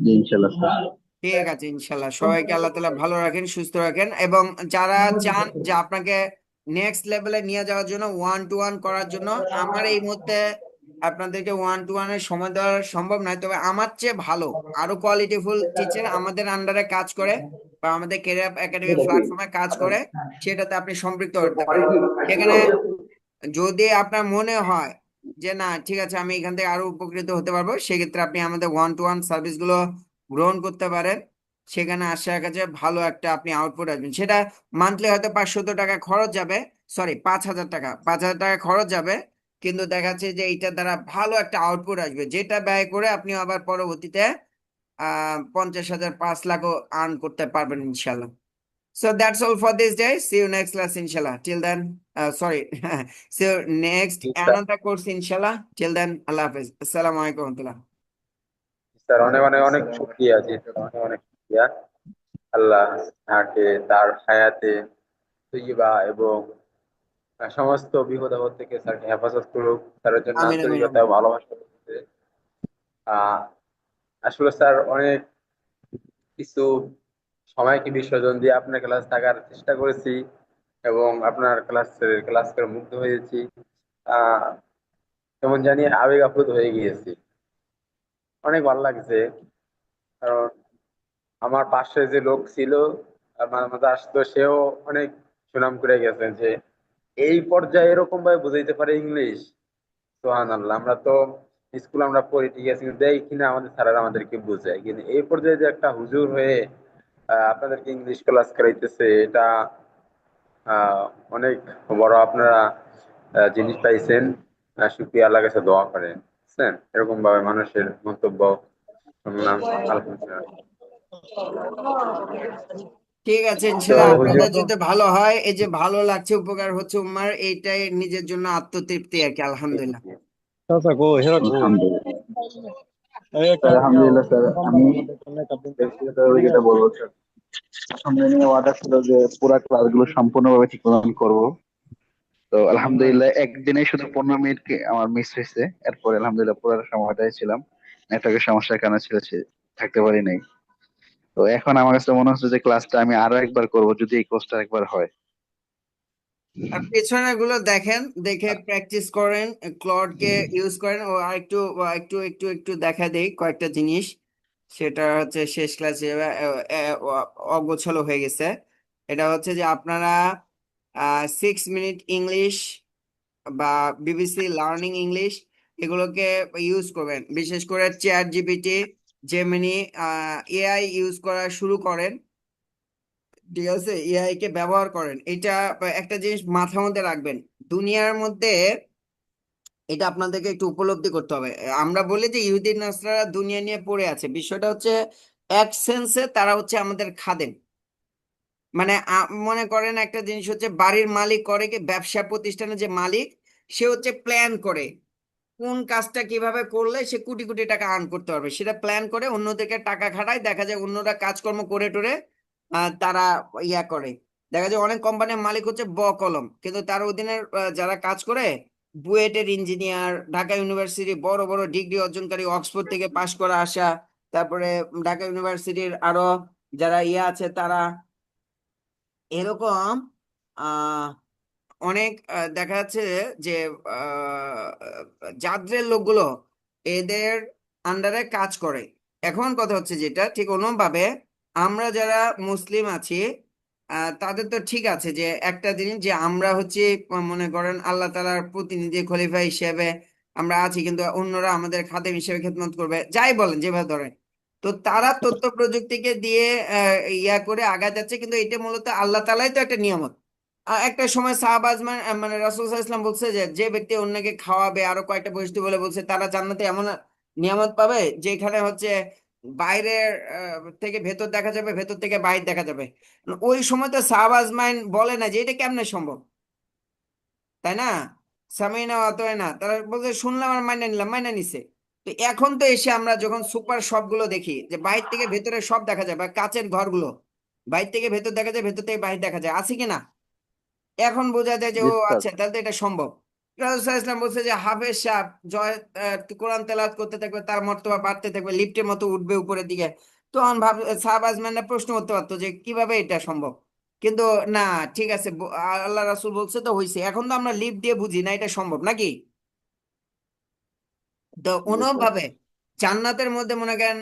Speaker 4: জি, ইনশাল্লাহ স্যার।
Speaker 1: ঠিক আছে। ইনশাল্লাহ, সবাইকে আল্লাহ তাআলা ভালো রাখেন, সুস্থ রাখেন। এবং যারা চান যে আপনাকে নেক্সট লেভেলে নিয়ে যাওয়ার জন্য, 1-to-1 করার জন্য, আমার এই মুহূর্তে আপনাদেরকে 1-to-1 এর সময় দেওয়া সম্ভব নয়, তবে আমার চেয়ে ভালো আরো কোয়ালিটিফুল টিচার আমাদের আন্ডারে কাজ করে বা আমাদের ক্যারিয়ার একাডেমি প্ল্যাটফর্মে কাজ করে, সেটাতে আপনি সম্পৃক্ত করতে পারেন। সেখানে যদি আপনার মনে হয় যে না ঠিক আছে, আমি এখান থেকে আরো উপকৃত হতে পারবো, সেক্ষেত্রে আপনি আমাদের 1-to-1 সার্ভিস গুলো গ্রহণ করতে পারেন। সেখানে আশা রাখা যায় ভালো একটা আপনি আউটপুট আসবেন। সেটা মান্থলি হয়তো 500 টাকা খরচ যাবে, সরি 5,000 টাকা খরচ যাবে, কিন্তু দেখা যাচ্ছে যে এইটার দ্বারা ভালো একটা আউটপুট আসবে, যেটা ব্যয় করে আপনি আবার পরবর্তীতে 50,000 5 লাখও আর্ন করতে পারবেন ইনশাল্লাহ। So that's all for this day. See you next class, inshallah. Till then, sorry. See you next another course, inshallah. Till then, Allah Hafiz. Assalamu alaikum.
Speaker 5: Sir অনেক অনেক অনেক শুক্রিয়া জি স্যার, অনেক অনেক শুক্রিয়া। আল্লাহ তাকে তার হায়াতে তৈয়বা এবং সমস্ত বিপদ আপদ থেকে স্যারকে হেফাজত করুক, স্যারের জন্য
Speaker 1: আমিন আমিন
Speaker 5: আন্তরিকতা
Speaker 1: আমিন।
Speaker 5: ও ভালোবাসা করতে। আহ আসলে স্যার অনেক কিছু সময়কে বিসর্জন দিয়ে আপনার ক্লাস থাকার চেষ্টা করেছি এবং আপনার ক্লাস করে মুগ্ধ হয়েছি। আহ কেমন জানি আবেগ আপ্লুত হয়ে গিয়েছি, অনেক ভালো লাগছে। কারণ আমার পাশে যে লোক ছিল, আমার মাঝে আসতো, সেও অনেক সুনাম করে গেছেন যে এই পর্যায়ে এরকম ভাবে বুঝাইতে পারে ইংলিশ। সুবহানাল্লাহ। আমরা তো স্কুল আমরা পড়ি ঠিক আছে, কিন্তু দেয় কিনা আমাদের স্যারেরা আমাদেরকে বোঝায়, কিন্তু এই পর্যায়ে যে একটা হুজুর হয়ে আপনাদেরকে ইংলিশ ক্লাস করাইতেছে, এটা আহ অনেক বড় আপনারা জিনিস পাইছেন। শুকরিয়া, আল্লাহর কাছে দোয়া করেন, বুঝছেন? এরকম ভাবে মানুষের মন্তব্য শুনলাম, আলহামদুলিল্লাহ।
Speaker 1: ঠিক আছে,
Speaker 5: তো
Speaker 1: ইনশাল্লাহ
Speaker 5: হুজুর,
Speaker 1: আপনাদের যদি ভালো হয়, এই যে ভালো লাগছে, উপকার হচ্ছে উম্মার, এইটাই নিজের জন্য আত্মতৃপ্তি আর কি। আলহামদুলিল্লাহ।
Speaker 4: আলহামদুলিল্লাহ স্যার, আলহামদুলিল্লাহ স্যার। আমি ব্যক্তিগতভাবে যেটা বলবো স্যার, সামনে নিয়ে ওয়াদা ছিল যে পুরা ক্লাসগুলো সম্পূর্ণভাবে ঠিক মতন করবো। তো আলহামদুলিল্লাহ একদিনে শুধু 15 মিনিট আমার মিস হয়েছে, এরপর আলহামদুলিল্লাহ পুরো সময়টাই ছিলাম। নেটওয়ার্কের সমস্যার কারণে থাকতে পারি নাই। তো এখন আমার কাছে মনে হচ্ছে যে ক্লাসটা আমি আরো একবার করব, যদি এই কোর্সটা একবার হয়।
Speaker 1: আর পেছনে গুলো দেখেন, দেখে প্র্যাকটিস করেন, ক্লড কে ইউজ করেন। ও আর একটু একটু একটু একটু দেখা দেই কয়েকটা জিনিস। সেটা হচ্ছে শেষ ক্লাসে অগোছালো হয়ে গেছে। এটা হচ্ছে যে আপনারা 6 মিনিট ইংলিশ বা বিবিসি লার্নিং ইংলিশ এগুলোকে ইউজ করবেন। বিশেষ করে chat GPT, Gemini, AI use করা শুরু করেন। ঠিক আছে, এআই কে ব্যবহার করেন। এটা একটা জিনিস মাথার মধ্যে রাখবেন, দুনিয়ার মধ্যে এটা আপনাদেরকে একটু উপলব্ধি করতে হবে। আমরা বলি যে ইহুদি নাসরারা দুনিয়া নিয়ে পড়ে আছে, বিষয়টা হচ্ছে এক সেন্সে তারা হচ্ছে আমাদের খাদেম। মানে মনে করেন একটা জিনিস হচ্ছে, বাড়ির মালিক করে কি, ব্যবসা প্রতিষ্ঠানের যে মালিক, সে হচ্ছে প্ল্যান করে কোন কাজটা কিভাবে করলে সে কোটি কোটি টাকা আর্ন করতে পারবে, সেটা প্ল্যান করে অন্যদেরকে টাকা খাটায়। দেখা যায় অন্যরা কাজকর্ম করে টরে তারা ইয়া করে। দেখা যায় অনেক কোম্পানির মালিক হচ্ছে কলম, কিন্তু তার অধীনে যারা কাজ করে বুয়েটের ইঞ্জিনিয়ার, ঢাকা ইউনিভার্সিটি বড় বড় ডিগ্রি অর্জনকারী, অক্সফোর্ড থেকে পাশ করা আসা, তারপরে ঢাকা ইউনিভার্সিটির আরো যারা ইয়া আছে তারা, এরকম আহ অনেক দেখা যাচ্ছে যে জাদ্রের লোকগুলো এদের আন্ডারে কাজ করে। এখন কথা হচ্ছে যেটা ঠিক অনুভাবে আমরা যারা মুসলিম আছি, তাদের তো ঠিক আছে যে একটা জিনিস যে আমরা হচ্ছে মনে করেন আল্লাহ তাআলার প্রতিনিধি খলিফা হিসেবে আমরা আছি, কিন্তু অন্যরা আমাদের খাদেম হিসেবে খেদমত করবে, যাই বলেন যেভাবে ধরেন। তো তারা তথ্য প্রযুক্তিকে দিয়ে ইয়া করে আগায় যাচ্ছে, কিন্তু এটা মূলত আল্লাহ তাআলাই তো একটা নিয়ামত। একটা সময় সাহাবাজ মানে রাসূল সাল্লাল্লাহু আলাইহি ওয়াসাল্লাম বলছে যে যে ব্যক্তি অন্যকে খাওয়াবে, আরো কয়েকটা বস্তু বলে বলছে, তারা জান্নাতে এমন নিয়ামত পাবে যেখানে হচ্ছে বাইরের থেকে ভেতর দেখা যাবে, ভেতর থেকে বাইরে দেখা যাবে। ওই সময় তো সাহাবাজ বলে না যে এটা কেমনে সম্ভব, তাই না? সামিনা না, তারা বলছে শুনলাম আর মাইনা নিলাম, মাইনা নিছে। তো এখন তো এসে আমরা যখন সুপার শপ গুলো দেখি, যে বাইরে থেকে ভেতরে সব দেখা যায়, বা কাচের ঘরগুলো বাইরে থেকে ভেতর দেখা যায়, ভেতর থেকে বাইরে দেখা যায়, আছে কিনা? এখন বোঝা যায় যে
Speaker 4: জি
Speaker 1: ও
Speaker 4: স্যার।
Speaker 1: আচ্ছা, তাহলে তো এটা সম্ভব। রাসূল সাল্লাল্লাহু আলাইহি ওয়াসাল্লাম বলছে যে হাফেজ সাহেব জয় কোরআন তেলাওয়াত করতে থাকবে, তার মর্তবা বাড়তে থাকবে, লিফটের মতো উঠবে উপরের দিকে। তখন সাহাবাজমানরা প্রশ্ন করতে পারতো যে কিভাবে এটা সম্ভব, কিন্তু না, ঠিক আছে, আল্লাহ রাসূল বলছে তো হইছে। এখন তো আমরা লিফট দিয়ে বুঝি না এটা সম্ভব নাকি। তো
Speaker 4: জি স্যার।
Speaker 1: অনুভাবে জান্নাতের মধ্যে মনে করেন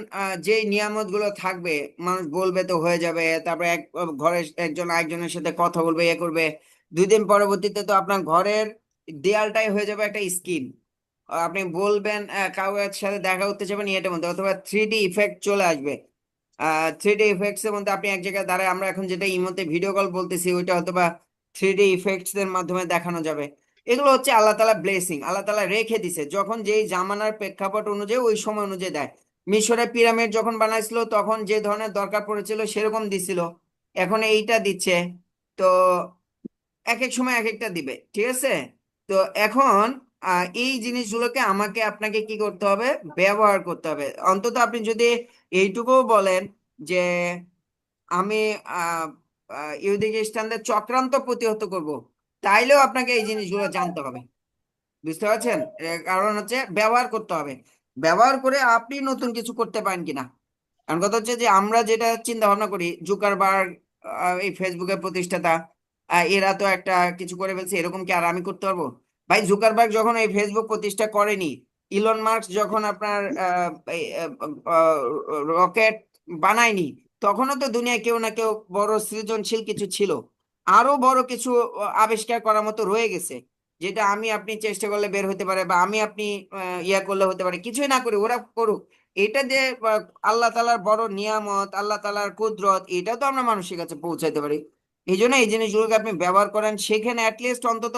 Speaker 1: যে নিয়ামত গুলো থাকবে, মানুষ বলবে তো হয়ে যাবে, তারপরে এক ঘরে একজন আরেকজনের সাথে কথা বলবে, এ করবে, 2 দিন পরবর্তীতে তো আপনার ঘরের দেয়ালটাই হয়ে যাবে একটা স্ক্রিন। আপনি বলবেন কাউয়ের সাথে দেখা করতে যাবেন এটার মধ্যে, অথবা 3D ইফেক্ট চলে আসবে। 3D ইফেক্টস এর মধ্যে আপনি এক জায়গায় দাঁড়ায়, আমরা এখন যেটা ইমোতে ভিডিও কল বলতেছি, ওইটা হয়তো বা 3D ইফেক্টস এর মাধ্যমে দেখানো যাবে। এগুলো হচ্ছে আল্লাহ তাআলা ব্লেসিং, আল্লাহ তাআলা রেখে দিছে, যখন যেই জামানার প্রেক্ষাপট অনুযায়ী ওই সময় অনুযায়ী দেয়। মিশরে পিরামিড যখন বানাইছিল তখন যে ধরনের দরকার পড়েছিল সেরকম দিছিল, এখন এইটা দিচ্ছে। তো এক এক সময় এক একটা দিবে, ঠিক আছে। তো এখন এই জিনিসগুলোকে আমাকে আপনাকে কি করতে হবে, ব্যবহার করতে হবে। অন্তত আপনি যদি এইটুকুও বলেন যে আমি ইহুদি খ্রিস্টানদের চক্রান্ত প্রতিহত করব, তাইলেও আপনাকে এই জিনিসগুলো জানতে হবে। বুঝতে পারছেন? কারণ হচ্ছে ব্যবহার করতে হবে, ব্যবহার করে আপনি নতুন কিছু করতে পারেন কিনা। কারণ কথা হচ্ছে যে আমরা যেটা চিন্তা ভাবনা করি, জুকারবার্গ এই ফেসবুকের প্রতিষ্ঠাতা, এরা তো একটা কিছু করে ফেলছে, এরকম কি আর আমি করতে পারবো? ভাই জুকারবার্গ যখন এই ফেসবুক প্রতিষ্ঠা করেনি, ইলন মার্কস যখন আপনার রকেট বানায়নি, তখনও তো দুনিয়ায় কেউ না কেউ বড় সৃজনশীল কিছু ছিল, আরো বড় কিছু আবিষ্কার করার মতো রয়ে গেছে, যেটা আমি আপনি চেষ্টা করলে বের হতে পারে, বা আমি আপনি ইয়া করলে হতে পারে। কিছুই না করি, ওরা করুক। এটা যে আল্লাহ তালার বড় নিয়ামত, আল্লাহ তালার কুদরত, এটা তো আমরা মানুষের কাছে পৌঁছাইতে পারি। এই জন্য এই জিনিসগুলোকে আপনি ব্যবহার করেন, সেখানে অ্যাটলিস্ট অন্তত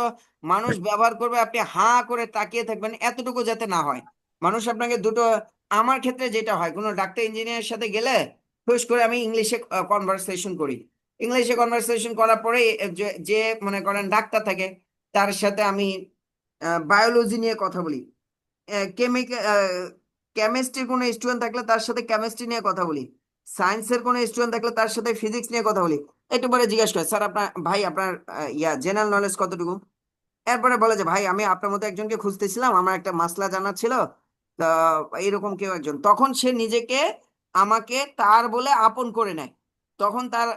Speaker 1: মানুষ ব্যবহার করবে, আপনি হাঁ করে তাকিয়ে থাকবেন, এতটুকু যাতে না হয়। মানুষ আপনাকে দুটো, আমার ক্ষেত্রে যেটা হয়, কোনো ডাক্তার ইঞ্জিনিয়ারের সাথে গেলে হুশ করে আমি ইংলিশে কনভারসেশন করি। ইংলিশে কনভারসেশন করার পরে যে যে মনে করেন ডাক্তার থাকে, তার সাথে আমি বায়োলজি নিয়ে কথা বলি। কেমিস্ট্রির কোনো স্টুডেন্ট থাকলে তার সাথে কেমিস্ট্রি নিয়ে কথা বলি, সায়েন্সের কোনো স্টুডেন্ট থাকলে তার সাথে ফিজিক্স নিয়ে কথা বলি। একটু পরে জিজ্ঞেস করে, স্যার আপনার ভাই আপনার জেনারেল নলেজ কতটুকু? এরপরে বলে যে ভাই আমি আপনার মতো একজনকে খুঁজতেছিলাম, আমার একটা মাসলা জানা ছিল, তা এইরকম কেউ একজন। তখন সে নিজেকে আমাকে তার বলে আপন করে নেয়। তখন তার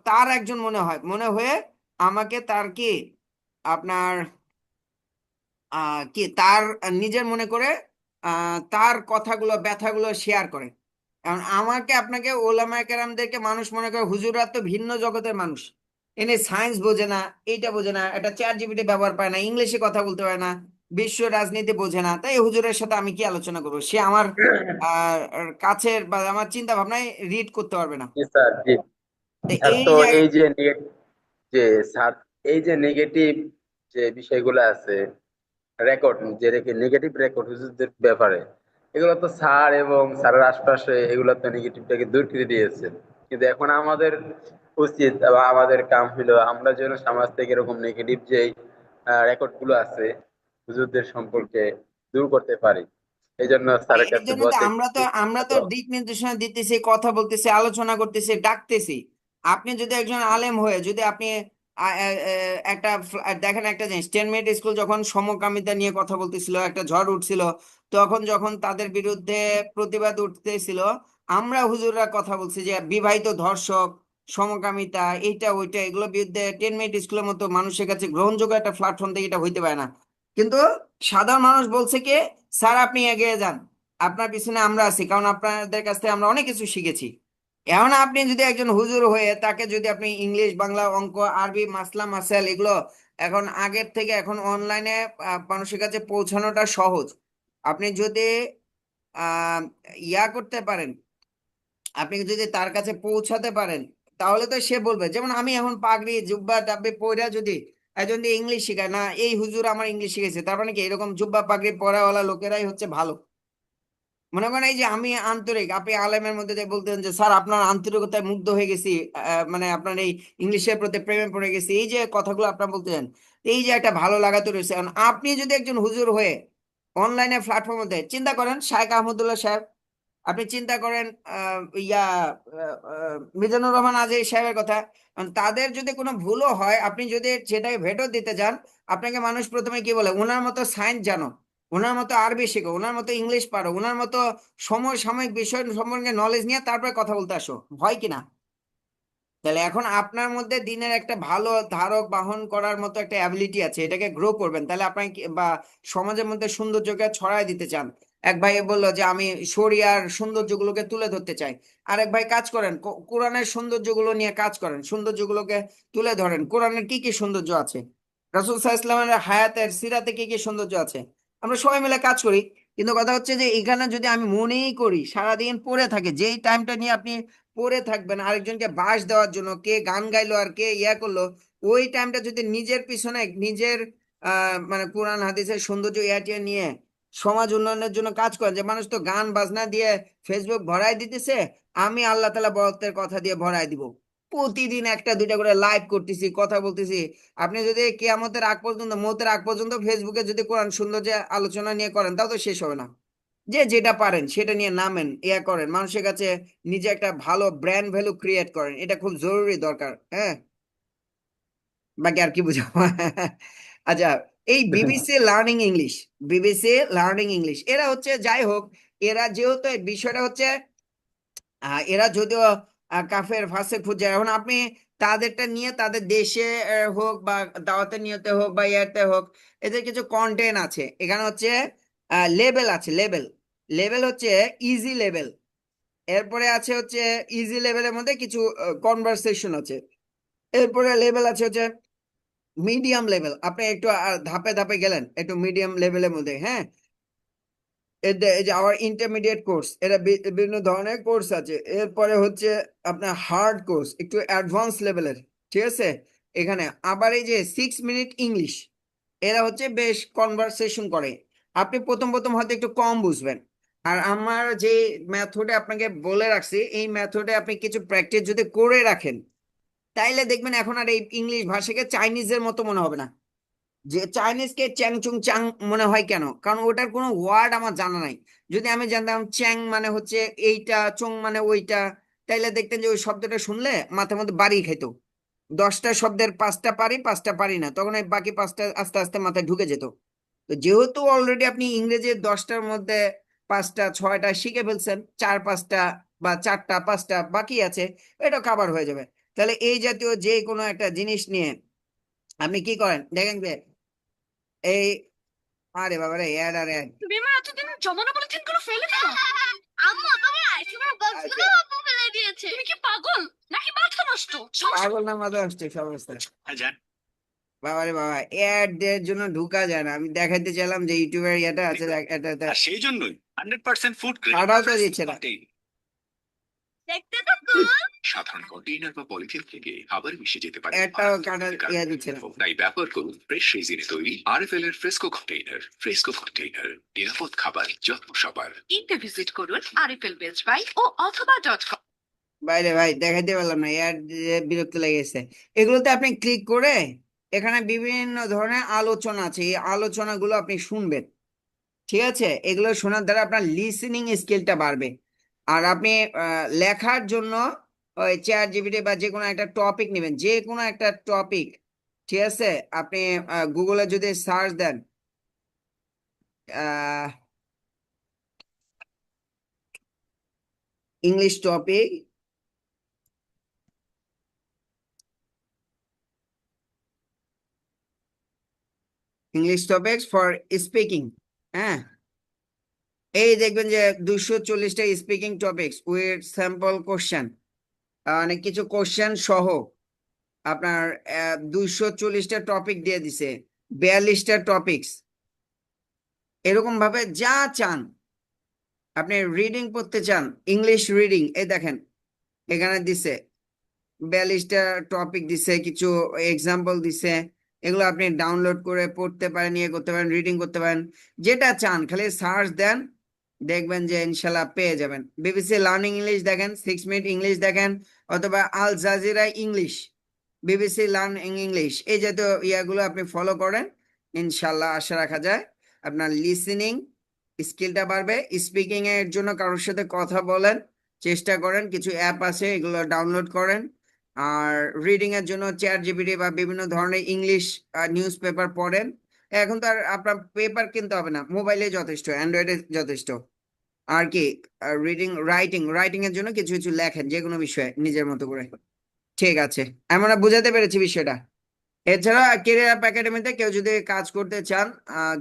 Speaker 1: তার একজন মনে হয়ে আমাকে তার কি আপনার কি তার নিজের মনে করে তার কথাগুলো ব্যথাগুলো শেয়ার করে। কারণ আমাকে আপনাকে ওলামায়ে কেরামদেরকে মানুষ মনে করে হুজুররা তো ভিন্ন জগতের মানুষ, এনে সায়েন্স বোঝে না, এইটা বোঝে না, এটা চ্যাট জিপিটি ব্যবহার পায় না, ইংলিশে কথা বলতে পারে না, বিশ্ব রাজনীতি বোঝে না, তাই হুজুরের সাথে আমি কি আলোচনা করবো? সে আমার আহ কাছের বা আমার চিন্তা ভাবনায় রিড করতে পারবে না।
Speaker 5: জি স্যার, জি
Speaker 1: তো
Speaker 5: স্যার।
Speaker 1: এই
Speaker 5: তো
Speaker 1: জায়গা,
Speaker 5: এই যে যে স্যার, এই যে নেগেটিভ যে বিষয়গুলো আছে, রেকর্ড, যে নেগেটিভ রেকর্ড হুজুরদের ব্যাপারে, এগুলো তো স্যার এবং স্যারের আশপাশে এগুলো তো নেগেটিভটাকে দূর করে দিয়েছে। কিন্তু এখন আমাদের উচিত বা আমাদের কাম হলো আমরা যেন সমাজ থেকে এরকম নেগেটিভ যে রেকর্ড গুলো আছে হুজুরদের সম্পর্কে দূর করতে পারি। এই জন্য স্যারের
Speaker 1: এর
Speaker 5: কাছে
Speaker 1: জন্য
Speaker 5: দোয়া
Speaker 1: তো
Speaker 5: চাইতেছি।
Speaker 1: আমরা তো দিক নির্দেশনা দিতেছি, কথা বলতেছি, আলোচনা করতেছি, ডাকতেছি। আপনি যদি একজন আলেম হয়ে যদি আপনি একটা দেখেন, একটা জিনিস, 10 মিনিট স্কুল যখন সমকামিতা নিয়ে কথা বলতেছিল, একটা ঝড় উঠছিল, তখন যখন তাদের বিরুদ্ধে প্রতিবাদ উঠতেছিল, আমরা হুজুররা কথা বলছি যে বিবাহিত ধর্ষক, সমকামিতা, এইটা ওইটা, এগুলোর বিরুদ্ধে 10 মিনিট স্কুলের মতো মানুষের কাছে গ্রহণযোগ্য একটা প্ল্যাটফর্ম থেকে এটা হইতে পারে না। কিন্তু সাধারণ মানুষ বলছে কি, স্যার আপনি এগিয়ে যান, আপনার পিছনে আমরা আছি, কারণ আপনাদের কাছ থেকে আমরা অনেক কিছু শিখেছি। এখন আপনি যদি একজন হুজুর হয়ে তাকে যদি আপনি ইংলিশ, বাংলা, অঙ্ক, আরবি, মাসলা মাসাইল এগুলো এখন আগের থেকে এখন অনলাইনে মানুষের কাছে পৌঁছানোটা সহজ। আপনি যদি আহ ইয়া করতে পারেন, আপনি যদি তার কাছে পৌঁছাতে পারেন, তাহলে তো সে বলবে। যেমন আমি এখন পাগড়ি জুব্বা টাব্বি পইরা যদি একজন দিয়ে ইংলিশ শেখায় না, এই হুজুর আমার ইংলিশ শিখেছে, তার মানে কি এরকম জুব্বা পাগড়ি পরাওয়ালা লোকেরাই হচ্ছে ভালো? মনে করেন এই যে আমি আন্তরিক, আপনি আলেমের মধ্যে দিয়ে বলতেন যে স্যার আপনার আন্তরিকতায় মুগ্ধ হয়ে গেছি, মানে আপনার এই ইংলিশের প্রতি প্রেমে পড়ে গেছি, এই যে কথাগুলো আপনার বলতেন, এই যে একটা ভালো লাগা তৈরি হয়েছে। এখন আপনি যদি একজন হুজুর হয়ে অনলাইনে প্ল্যাটফর্ম মধ্যে চিন্তা করেন, শায়েখ আহমদুল্লাহ সাহেব, আপনি চিন্তা করেন মিজানুর রহমান আজহারী সাহেবের কথা, কারণ তাদের যদি কোনো ভুলও হয়, আপনি যদি সেটাকে ভেটো দিতে যান, আপনাকে মানুষ প্রথমে কি বলে, ওনার মতো সায়েন্স জানো, ওনার মতো আরবি শেখো, ওনার মতো ইংলিশ পারো, ওনার মতো সমসাময়িক বিষয় সম্পর্কে নলেজ নিয়ে তারপরে কথা বলতে আসো, ভয় কিনা? তাহলে এখন আপনার মধ্যে দিনের একটা ভালো ধারক বাহন করার মতো একটা অ্যাবিলিটি আছে, এটাকে গ্রো করবেন। তাহলে আপনার বা সমাজের মধ্যে সৌন্দর্যকে ছড়ায় দিতে চান। এক ভাই বললো যে আমি শরিয়ার সৌন্দর্যগুলোকে তুলে ধরতে চাই। আরেক ভাই কাজ করেন, কোরআনের সৌন্দর্যগুলো নিয়ে কাজ করেন, সৌন্দর্যগুলোকে তুলে ধরেন। কোরআনের কি কি সৌন্দর্য আছে, রাসূল সাল্লাল্লাহু আলাইহি ওয়াসাল্লামের হায়াতের সিরাতে কি কি সৌন্দর্য আছে, আমরা সবাই মিলে কাজ করি। কিন্তু কথা হচ্ছে যে এখানে যদি আমি মনেই করি, সারাদিন পড়ে থাকে, যেই টাইমটা নিয়ে আপনি পড়ে থাকবেন আরেকজনকে বাঁশ দেওয়ার জন্য, কে গান গাইলো আর কে ইয়া করলো, ওই টাইমটা যদি নিজের পিছনে নিজের মানে কোরআন হাদিসের সৌন্দর্য ইয়াটিয়া নিয়ে সমাজ উন্নয়নের জন্য কাজ করেন, যে মানুষ তো গান বাজনা দিয়ে ফেসবুক ভরাই দিতেছে, আমি আল্লাহ তাআলা বরত্বের কথা দিয়ে ভরাই দিব, প্রতিদিন একটা দুইটা করে লাইভ করতেছি, কথা বলতেছি। আপনি যদি কিয়ামতের আগ পর্যন্ত, মৌতের আগ পর্যন্ত ফেসবুকে যদি কোরআন সৌন্দর্য আলোচনা নিয়ে করেন, তাও তো শেষ হবে না। যে যেটা পারেন সেটা নিয়ে নামেন, ইয়া করেন, মানুষের কাছে নিজে একটা ভালো ব্র্যান্ড ভ্যালু ক্রিয়েট করেন, এটা খুব জরুরি দরকার। হ্যাঁ, বাকি আর কি বুঝাবো। আচ্ছা, এই BBC learning English, BBC learning English, এরা হচ্ছে, যাই হোক, এরা যেহেতু এই বিষয়টা হচ্ছে এরা যদিও কাফের ফাসেক ফুজার, এখন আপনি তাদেরটা নিয়ে তাদের দেশে হোক বা দাওয়াতে নিয়তে হোক বা ইয়াতে হোক, এদের কিছু কন্টেন্ট আছে। এখানে হচ্ছে লেভেল আছে, লেভেল, লেভেল হচ্ছে ইজি লেভেল। এরপরে আছে হচ্ছে ইজি লেভেলের মধ্যে কিছু কনভারসেশন আছে। এরপরে লেভেল আছে হচ্ছে মিডিয়াম লেভেল, আপনি একটু ধাপে ধাপে গেলেন একটু মিডিয়াম লেভেলের মধ্যে। হ্যাঁ, এই যে আবার ইন্টারমিডিয়েট কোর্স, এটা বিভিন্ন ধরনের কোর্স আছে। এরপরে হচ্ছে আপনার হার্ড কোর্স, একটু অ্যাডভান্স লেভেলের, ঠিক আছে। এখানে আবার এই যে 6 মিনিট ইংলিশ, এরা হচ্ছে বেশ কনভারসেশন করে। আপনি প্রথম প্রথম হয়তো একটু কম বুঝবেন, আর আমার যে মেথডে আপনাকে বলে রাখছি, এই মেথডে আপনি কিছু প্র্যাকটিস যদি করে রাখেন, তাইলে দেখবেন এখন আর এই ইংলিশ ভাষাকে চাইনিজের মতো মনে হবে না। যে চাইনিজকে চ্যাংচুং চাং মনে হয় কেন? কারণ ওটার কোনো ওয়ার্ড আমার জানা নাই। যদি আমি জানতাম চ্যাং মানে হচ্ছে এইটা, চং মানে ওইটা, তাইলে দেখতেন যে ওই শব্দটা শুনলে মাথার মধ্যে বাড়ি খেত। 10টা শব্দের 5টা পারি, 5টা পারি না, তখন এই বাকি 5টা আস্তে আস্তে মাথায় ঢুকে যেত। তো যেহেতু অলরেডি আপনি ইংরেজির 10টার মধ্যে 5টা 6টা শিখে ফেলছেন, 4-5টা বা 4টা 5টা বাকি আছে, এটা কভার হয়ে যাবে। তাহলে এই জাতীয় যে কোনো একটা জিনিস নিয়ে আপনি কি করেন দেখেন যে এই, আরে বাবা রে, অ্যাড আর অ্যাড।
Speaker 6: তুমি আমার এতদিন জমানো পলিথিন গুলো ফেলে দাও। আম্মু তোমার আইসক্রিমের বক্সগুলো আপু ফেলে দিয়েছে। তুমি কি পাগল নাকি মাথা নষ্ট?
Speaker 1: পাগল না মাথা আসছে সমস্যা। বাবা রে বাবা, অ্যাড এর জন্য ঢুকা যায় না। আমি দেখাইতে চাইলাম যে ইউটিউবের ইয়েটা আছে, এটা
Speaker 7: আর সেই জন্যই 100% ফুড
Speaker 1: ছাড়াও তো দিচ্ছে না।
Speaker 6: দেখতে তো cool।
Speaker 7: সাধারণ কন্টেইনার বা পলিথিন থেকে আবার মিশে যেতে পারে।
Speaker 1: একটাও কাটা ইয়ে দিচ্ছে না।
Speaker 7: তাই ব্যবহার করুন ফ্রেশ রেজিনে তৈরি আরএফএল এর ফ্রেস্কো কন্টেইনার। ফ্রেস্কো কন্টেইনার, নিরাপদ খাবার, যত্ন সবার।
Speaker 6: কিনতে ভিজিট করুন আরএফএল বেস্ট বাই ও অথবা .com।
Speaker 1: বাইরে ভাই দেখাইতে পারলাম না, অ্যাড বিরক্ত লেগেছে। এগুলোতে আপনি ক্লিক করে এখানে বিভিন্ন ধরনের আলোচনা আছে, এই আলোচনাগুলো আপনি শুনবেন, ঠিক আছে। এগুলো শোনার দ্বারা আপনার লিসেনিং স্কিলটা বাড়বে। আর আপনি লেখার জন্য ওই চ্যাট জিপিটি বা যে কোনো একটা টপিক নেবেন, যে কোনো একটা টপিক, ঠিক আছে। আপনি গুগলে যদি সার্চ দেন English topic, English topics for speaking, হ্যাঁ, এই দেখবেন যে 240টা speaking topics with sample question, অনেক কিছু কোশ্চেন সহ আপনার 240টা টপিক দিয়ে দিছে, 42টা টপিকস। এরকম ভাবে যা চান, আপনি রিডিং পড়তে চান, ইংলিশ রিডিং, এই দেখেন এখানে দিছে 42টা টপিক দিছে, কিছু এক্সাম্পল দিছে। এগুলো আপনি ডাউনলোড করে পড়তে পারেন, ইয়ে করতে পারেন, রিডিং করতে পারেন, যেটা চান খালি সার্চ দেন, দেখবেন যে ইনশাল্লাহ পেয়ে যাবেন। বিবিসি লার্নিং ইংলিশ দেখেন, 6 মিনিট ইংলিশ দেখেন, অথবা Al Jazeera English, BBC learning English, এই জাতীয় ইয়াগুলো আপনি ফলো করেন, ইনশাল্লাহ আশা রাখা যায় আপনার লিসেনিং স্কিলটা বাড়বে। স্পিকিং এর জন্য কারোর সাথে কথা বলেন, চেষ্টা করেন, কিছু অ্যাপ আছে এগুলো ডাউনলোড করেন। আর রিডিং এর জন্য চ্যাট জিপিটি বা বিভিন্ন ধরনের ইংলিশ নিউজ পেপার পড়েন। এখন তো আর আপনার পেপার কিনতে হবে না, মোবাইলে যথেষ্ট, অ্যান্ড্রয়েডে যথেষ্ট। আর কি রিডিং, রাইটিং এর জন্য কিছু কিছু লেখেন, যে কোনো বিষয়ে নিজের মতো করে। ঠিক আছে, আমরা বুঝাতে পেরেছি বিষয়টা। এছাড়া কেরিয়ার একাডেমিতে কেউ যদি কাজ করতে চান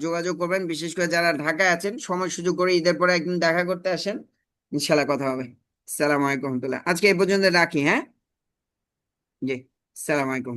Speaker 1: যোগাযোগ করবেন, বিশেষ করে যারা ঢাকায় আছেন, সময় সুযোগ করে ঈদের পরে একদিন দেখা করতে আসেন, ইনশাল্লাহ কথা হবে। আসসালামু আলাইকুম রহমতুল্লাহ। আজকে এই পর্যন্ত রাখি, হ্যাঁ জি, আসসালামু আলাইকুম।